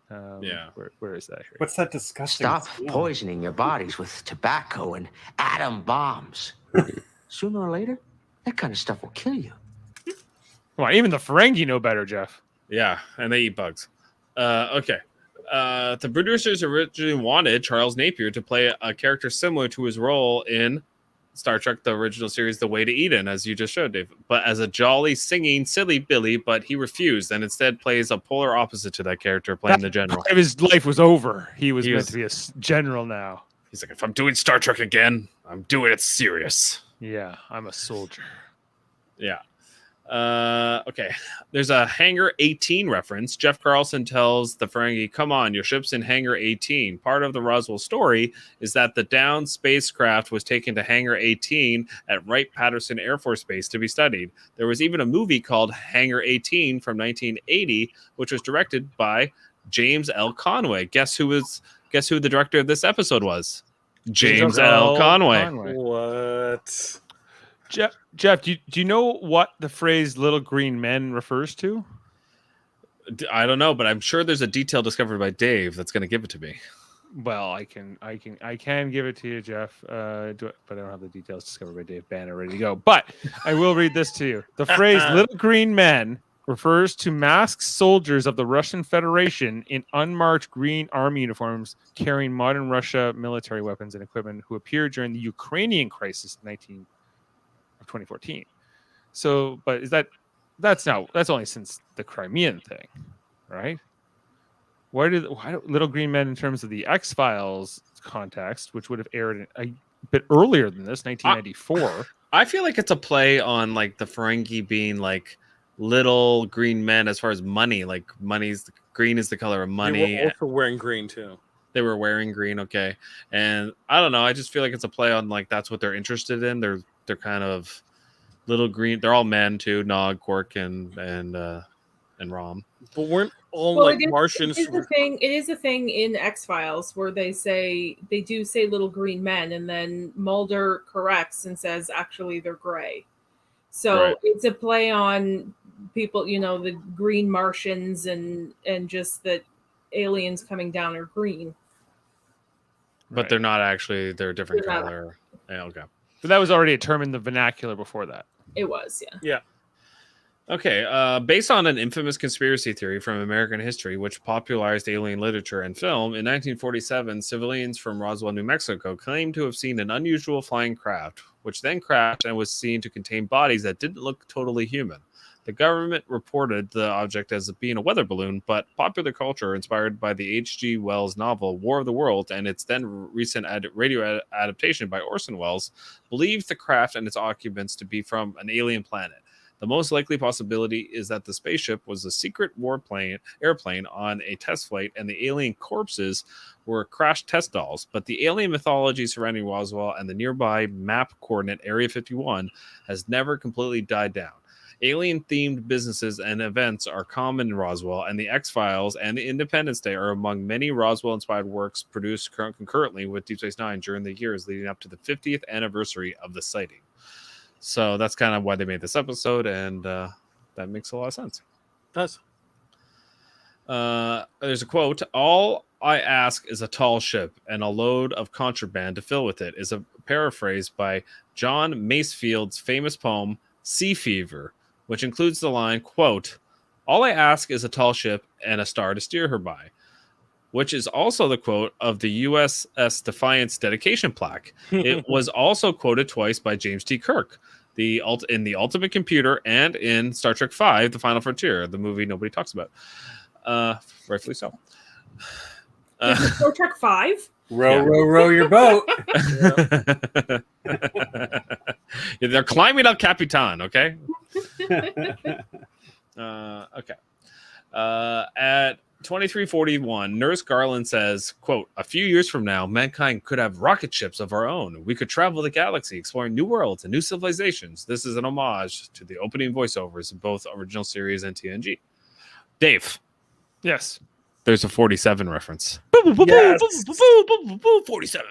Where is that? Here? What's that disgusting? Stop poisoning your bodies with tobacco and atom bombs. Sooner or later, that kind of stuff will kill you. Come on, even the Ferengi know better, Jeff. Yeah, and they eat bugs. Okay. The producers originally wanted Charles Napier to play a character similar to his role in Star Trek, the original series, The Way to Eden, as you just showed, Dave, but as a jolly, singing, silly Billy, but he refused and instead plays a polar opposite to that character, playing the general. His life was over. He was meant to be a general now. He's like, if I'm doing Star Trek again, I'm doing it serious. Yeah, I'm a soldier. Yeah. Okay. There's a Hangar 18 reference. Jeff Carlson tells the Ferengi, come on, your ship's in Hangar 18. Part of the Roswell story is that the downed spacecraft was taken to Hangar 18 at Wright-Patterson Air Force Base to be studied. There was even a movie called Hangar 18 from 1980, which was directed by James L. Conway. Guess who the director of this episode was? James L. Conway. What? Jeff, do you know what the phrase "little green men" refers to? I don't know, but I'm sure there's a detail discovered by Dave that's going to give it to me. Well, I can give it to you, Jeff. But I don't have the details discovered by Dave Banner ready to go. But I will read this to you. The phrase "little green men" refers to masked soldiers of the Russian Federation in unmarked green army uniforms carrying modern Russia military weapons and equipment who appeared during the Ukrainian crisis in 2014. So, but that's only since the Crimean thing, right? Why do Little Green Men in terms of the X-Files context, which would have aired a bit earlier than this, 1994? I feel like it's a play on like the Ferengi being like little green men as far as money. Like green is the color of money. They were also wearing green too. They were wearing green, okay. And I don't know, I just feel like it's a play on like that's what they're interested in. They're kind of little green. They're all men too, Nog, Quark, and Rom. But weren't all Well, like it is, Martians? It is a thing in X-Files where they do say little green men, and then Mulder corrects and says actually they're gray. So Right. it's a play on people, the green Martians and just that aliens coming down are green. But they're not actually, they're a different They're not. color. Yeah, okay. But that was already a term in the vernacular before that. It was, yeah. Yeah. Okay, based on an infamous conspiracy theory from American history, which popularized alien literature and film, in 1947, civilians from Roswell, New Mexico, claimed to have seen an unusual flying craft, which then crashed and was seen to contain bodies that didn't look totally human. The government reported the object as being a weather balloon, but popular culture, inspired by the H.G. Wells novel War of the Worlds and its then recent radio adaptation by Orson Welles, believed the craft and its occupants to be from an alien planet. The most likely possibility is that the spaceship was a secret airplane on a test flight, and the alien corpses were crash test dolls. But the alien mythology surrounding Roswell and the nearby map coordinate Area 51 has never completely died down. Alien-themed businesses and events are common in Roswell, and the X-Files and the Independence Day are among many Roswell-inspired works produced concurrently with Deep Space Nine during the years leading up to the 50th anniversary of the sighting. So that's kind of why they made this episode, and that makes a lot of sense. It does. There's a quote: "All I ask is a tall ship and a load of contraband to fill with it," is a paraphrase by John Macefield's famous poem Sea Fever, which includes the line, quote, "All I ask is a tall ship and a star to steer her by," which is also the quote of the USS Defiance dedication plaque. It was also quoted twice by James T. Kirk, in The Ultimate Computer and in Star Trek V, The Final Frontier, the movie nobody talks about. Rightfully so. Star Trek 5? Row your boat. Yeah, they're climbing up Capitan, okay? Okay. At 2341, Nurse Garland says, quote, "A few years from now, mankind could have rocket ships of our own. We could travel the galaxy, exploring new worlds and new civilizations." This is an homage to the opening voiceovers in both original series and TNG. Dave. Yes. There's a 47 reference. Yes. 47.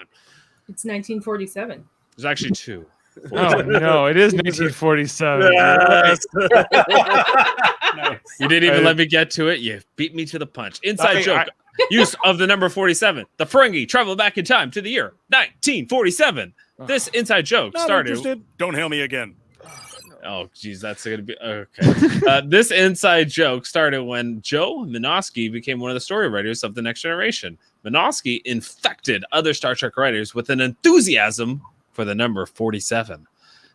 It's 1947. There's actually two. Oh, no, it is 1947. Yes. You didn't even let me get to it. You beat me to the punch. Inside joke. Use of the number 47. The Ferengi travel back in time to the year 1947. This inside joke started. Don't hail me again. Oh, geez, that's going to be okay. This inside joke started when Joe Menosky became one of the story writers of The Next Generation. Menosky infected other Star Trek writers with an enthusiasm for the number 47.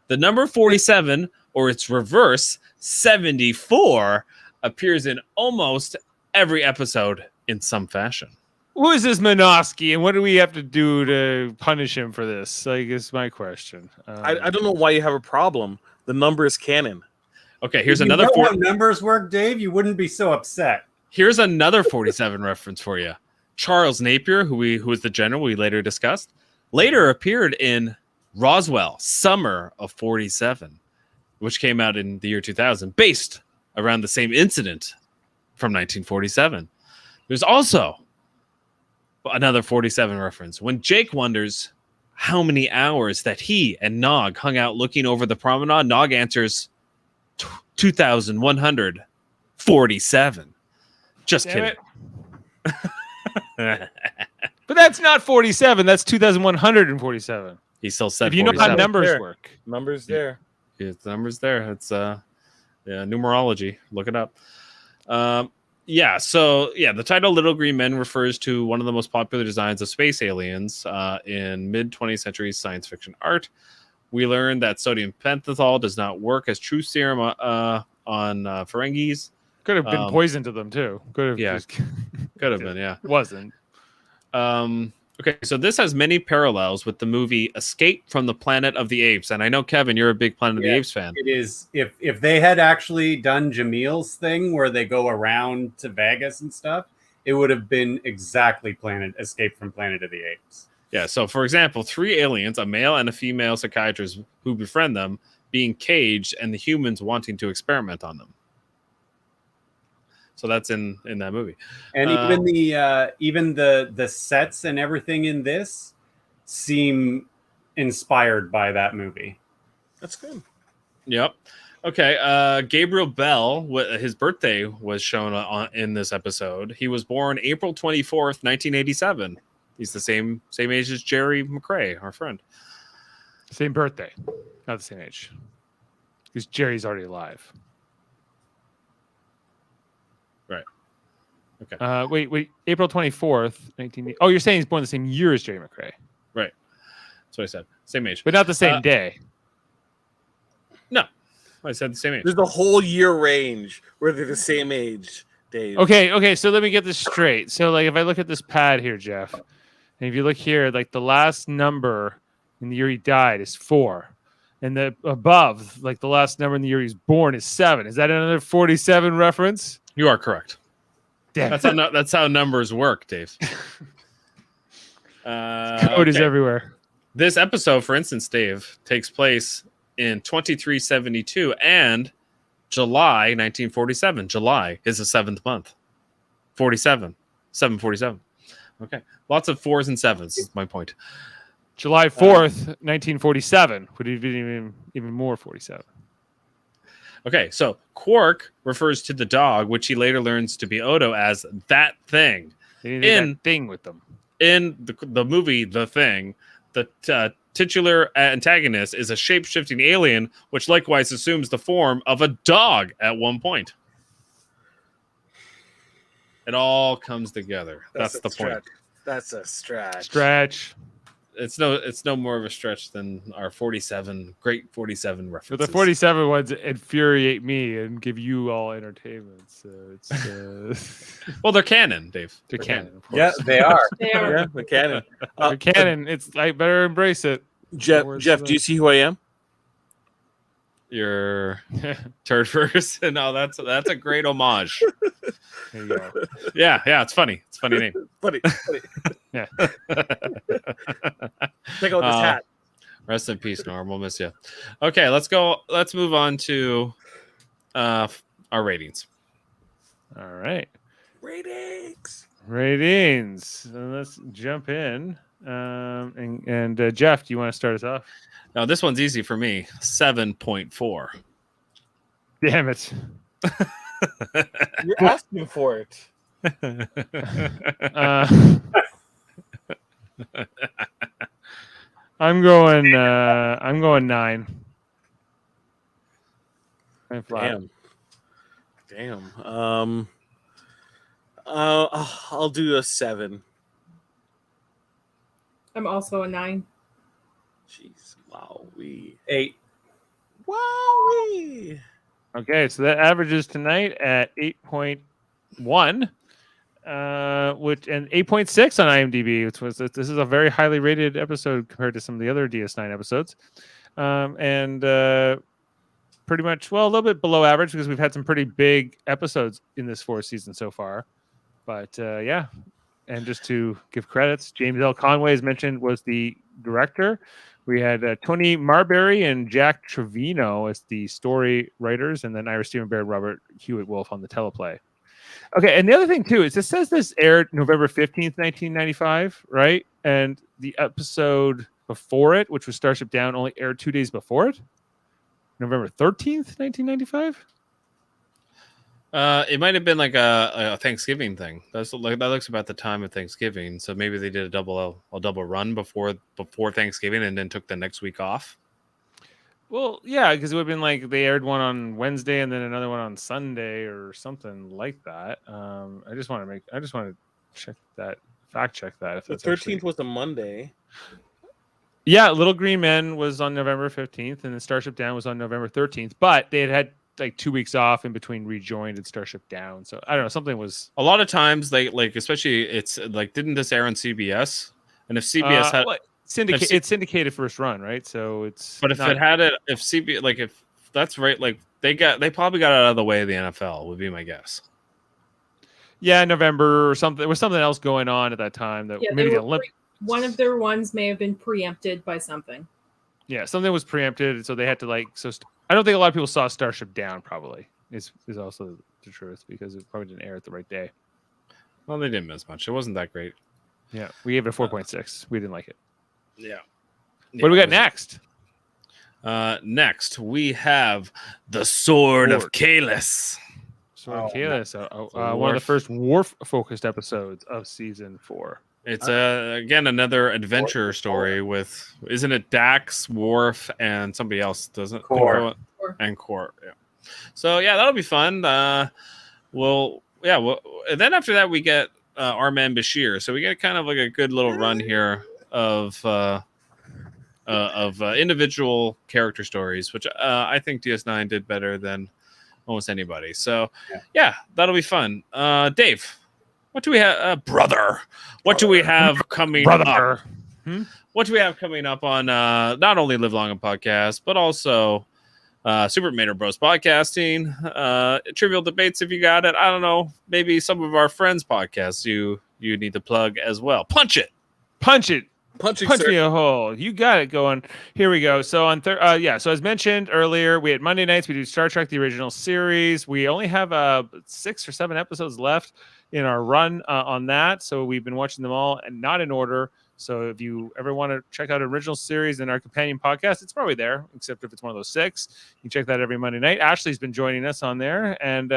The number 47, or its reverse, 74, appears in almost every episode in some fashion. Who is this Minosky, and what do we have to do to punish him for this? Like, is my question. I don't know why you have a problem. The number is canon. Okay, here's If you another know how numbers work, Dave, you wouldn't be so upset. Here's another 47 reference for you. Charles Napier, who was the general we later discussed, later appeared in Roswell, Summer of 47, which came out in the year 2000, based around the same incident from 1947. There's also another 47 reference. When Jake wonders how many hours that he and Nog hung out looking over the promenade, Nog answers 2,147. Just Damn kidding. But that's not 47. That's 2,147. He still said if you know 47. how numbers work. Numbers there. Yeah, the numbers there. It's numerology. Look it up. The title Little Green Men refers to one of the most popular designs of space aliens in mid-20th century science fiction art. We learned that sodium pentothal does not work as true serum on Ferengis. Could have been poison to them too. Could have been, yeah. Wasn't. Okay, so this has many parallels with the movie Escape from the Planet of the Apes. And I know, Kevin, you're a big Planet of the Apes fan. It is. If they had actually done Jameel's thing where they go around to Vegas and stuff, it would have been exactly Escape from Planet of the Apes. Yeah, so for example, 3 aliens, a male and a female psychiatrist who befriend them, being caged, and the humans wanting to experiment on them. So that's in that movie. And even the sets and everything in this seem inspired by that movie. That's good. Yep. Okay. Gabriel Bell, his birthday was shown in this episode. He was born April 24th, 1987. He's the same age as Jerry McRae, our friend. Same birthday, not the same age, because Jerry's already alive. Right. Okay. Wait. April 24th, 19. Oh, you're saying he's born the same year as Jerry McRae. Right. That's what I said. Same age, but not the same day. No, I said the same age. There's the whole year range where they're the same age, Dave. Okay. So let me get this straight. So like, if I look at this pad here, Jeff, and if you look here, like the last number in the year he died is 4. And the above, like the last number in the year he's born is 7. Is that another 47 reference? You are correct. Damn. That's how numbers work, Dave. Code is everywhere. This episode, for instance, Dave, takes place in 2372 and July 1947. July is the 7th month. 747. Okay. Lots of 4s and 7s is my point. July 4th, 1947 would have been even more 47. Okay, so Quark refers to the dog, which he later learns to be Odo, as that thing. That thing with them. In the movie The Thing, the titular antagonist is a shape-shifting alien, which likewise assumes the form of a dog at one point. It all comes together. That's the point. That's a stretch. It's no more of a stretch than our 47 references. But the 47 ones infuriate me and give you all entertainment. So it's well, they're canon, Dave. They're canon, of course. Yeah, they are. Yeah, they're canon. They're canon. It's I better embrace it. Jeff, do you see who I am? Your turd first. No, that's a great homage. There you go. Yeah, it's funny. It's a funny name. Funny. Yeah. Check out this hat. Rest in peace, Norm. We'll miss you. Okay, let's go. Let's move on to our ratings. All right. Ratings. So let's jump in. And Jeff, do you want to start us off? Now, this one's easy for me. 7.4. Damn it. You're asking for it. I'm going 9. Damn. I'll do a 7. I'm also a 9. Jeez. Wowee. 8. Wowee. Okay, so that averages tonight at 8.1, which and 8.6 on IMDb, which was this is a very highly rated episode compared to some of the other DS9 episodes, and pretty much a little bit below average because we've had some pretty big episodes in this 4th season so far, but yeah. And just to give credits, James L. Conway, as mentioned, was the director. We had Tony Marbury and Jack Trevino as the story writers, and then Ira Stephen Baird, Robert Hewitt Wolf on the teleplay. Okay, and the other thing, too, is it says this aired November 15th, 1995, right? And the episode before it, which was Starship Down, only aired 2 days before it? November 13th, 1995? It might have been like a Thanksgiving thing. That looks about the time of Thanksgiving. So maybe they did a double run before Thanksgiving and then took the next week off. Well, yeah, because it would have been like they aired one on Wednesday and then another one on Sunday or something like that. I just want to check that, fact check that. If the that's 13th was a Monday. Yeah, Little Green Men was on November 15th, and then Starship Down was on November 13th. But they had like 2 weeks off in between Rejoined and Starship Down. So I don't know, something was a lot of times they like, especially it's like, didn't this air on CBS? And if CBS had it's syndicated first run, right? So it's if CBS, like if that's right, like they probably got it out of the way of the NFL would be my guess. Yeah, November or something. There was something else going on at that time that maybe the Olympics. One of their ones may have been preempted by something. Yeah, something was preempted, so they had to I don't think a lot of people saw Starship Down. Probably is also the truth because it probably didn't air at the right day. Well, they didn't miss much. It wasn't that great. Yeah, we gave it a 4.6. We didn't like it. Yeah. What do we got next? Next, we have the Sword of Kalis. One of the first Worf-focused episodes of season 4. It's again another adventure story with, isn't it Dax, Worf, and somebody else? Doesn't Quark. and Quark? Yeah. So yeah, that'll be fun. And then after that we get our man Bashir. So we get kind of like a good little run here of individual character stories, which I think DS9 did better than almost anybody. So yeah, that'll be fun. Dave, what do we have, brother? What do we have coming up? What do we have coming up on not only Live Long and Podcast, but also Super Mario Bros. Podcasting, Trivial Debates if you got it. I don't know. Maybe some of our friends' podcasts you need to plug as well. Punch it. Punch me a hole. You got it going. Here we go. So on so as mentioned earlier, we had Monday nights. We do Star Trek the original series. We only have 6 or 7 episodes left in our run on that. So we've been watching them all and not in order. So if you ever want to check out original series and our companion podcast, it's probably there, except if it's one of those 6. You can check that every Monday night. Ashley's been joining us on there, and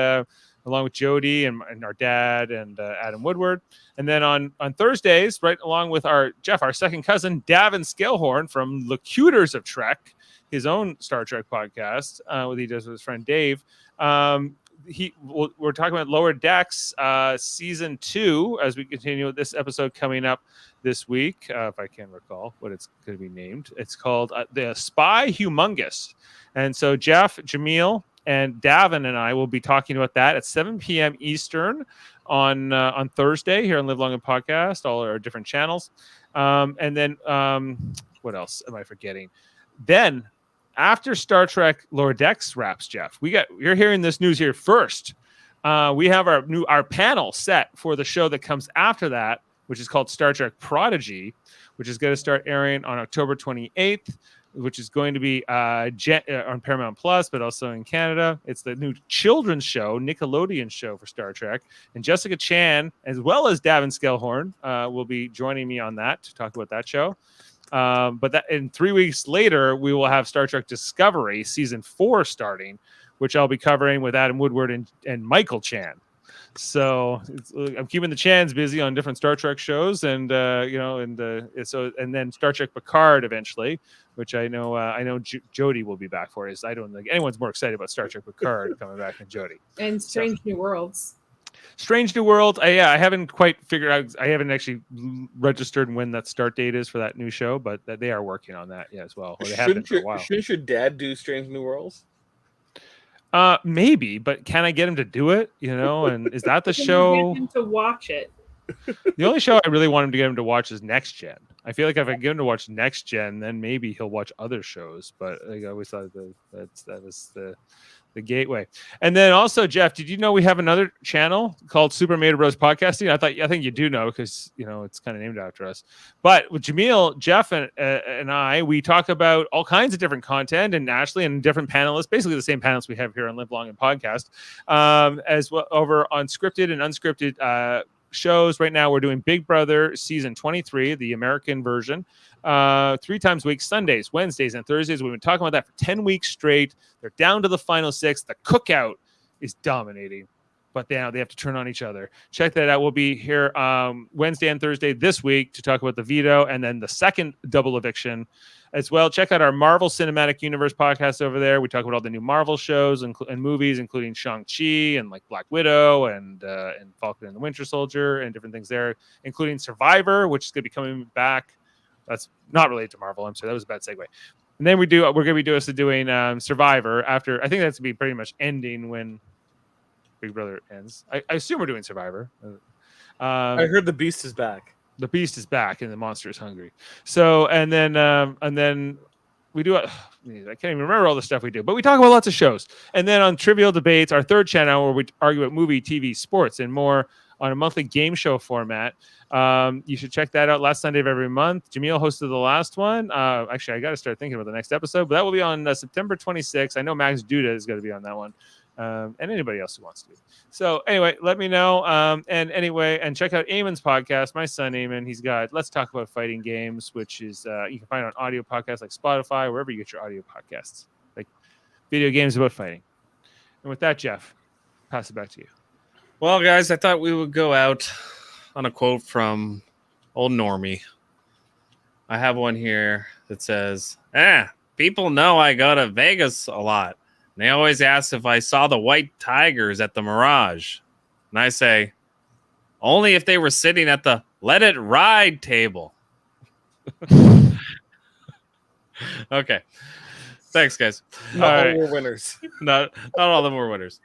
along with Jody and our dad and Adam Woodward. And then on Thursdays, right along with our second cousin, Davin Scalehorn from Locutors of Trek, his own Star Trek podcast, what he does with his friend Dave. We're talking about Lower Decks season 2 as we continue with this episode coming up this week, if I can recall what it's going to be named. It's called The Spy Humongous. And so Jeff, Jaemeel, and Davin and I will be talking about that at 7 p.m. Eastern on Thursday here on Live Long and Podcast, all our different channels. And then what else am I forgetting? Then after Star Trek Lower Decks wraps, Jeff, you're hearing this news here first. We have our panel set for the show that comes after that, which is called Star Trek Prodigy, which is going to start airing on October 28th, which is going to be on Paramount Plus, but also in Canada. It's the new children's show, Nickelodeon show for Star Trek. And Jessica Chan, as well as Davin Scalehorn, will be joining me on that to talk about that show. But that in 3 weeks later, we will have Star Trek Discovery season 4 starting, which I'll be covering with Adam Woodward and Michael Chan. So I'm keeping the Chans busy on different Star Trek shows, and and then Star Trek Picard eventually, which I know Jody will be back for. I don't think anyone's more excited about Star Trek Picard coming back than Jody. And Strange New Worlds. Strange New World. I haven't quite figured out. I haven't actually registered when that start date is for that new show, but they are working on that as well. Or they have been for a while. Shouldn't your dad do Strange New Worlds? Maybe, but can I get him to do it? And is that the show? Get him to watch it. The only show I really want him to get him to watch is Next Gen. I feel like if I get him to watch Next Gen, then maybe he'll watch other shows. But I always thought that was the gateway. And then also, Jeff, did you know we have another channel called Super Mario Bros. Podcasting? I think you do know because it's kind of named after us. But with Jaemeel, Jeff, and I, we talk about all kinds of different content, and Ashley and different panelists, basically the same panelists we have here on Live Long and Podcast, as well over on scripted and unscripted shows. Right now, we're doing Big Brother season 23, the American version. 3 times a week, Sundays, Wednesdays, and Thursdays. We've been talking about that for 10 weeks straight. They're down to the final 6. The cookout is dominating, but now they have to turn on each other. Check that out. We'll be here Wednesday and Thursday this week to talk about the veto and then the second double eviction as well. Check out our Marvel Cinematic Universe podcast over there. We talk about all the new Marvel shows and movies, including Shang-Chi and like Black Widow and Falcon and the Winter Soldier and different things there, including Survivor, which is going to be coming back. That's not related to Marvel. I'm sorry, that was a bad segue. And then we're going to be doing Survivor after. I think that's going to be pretty much ending when Big Brother ends. I assume we're doing Survivor. I heard the Beast is back. The Beast is back and the monster is hungry. So and then we do. I can't even remember all the stuff we do, but we talk about lots of shows. And then on Trivial Debates, our third channel where we argue about movie, TV, sports, and more. on a monthly game show format. You should check that out last Sunday of every month. Jaemeel hosted the last one. Actually, I got to start thinking about the next episode, but that will be on September 26th. I know Max Duda is going to be on that one. And anybody else who wants to. So anyway, let me know. And check out Eamon's podcast, my son Eamon. He's got Let's Talk About Fighting Games, which is you can find on audio podcasts like Spotify, wherever you get your audio podcasts, like video games about fighting. And with that, Jeff, pass it back to you. Well, guys, I thought we would go out on a quote from old Normie. I have one here that says, people know I go to Vegas a lot. And they always ask if I saw the white tigers at the Mirage. And I say, only if they were sitting at the Let It Ride table. Okay. Thanks, guys. Not all were winners. Not all of them were winners.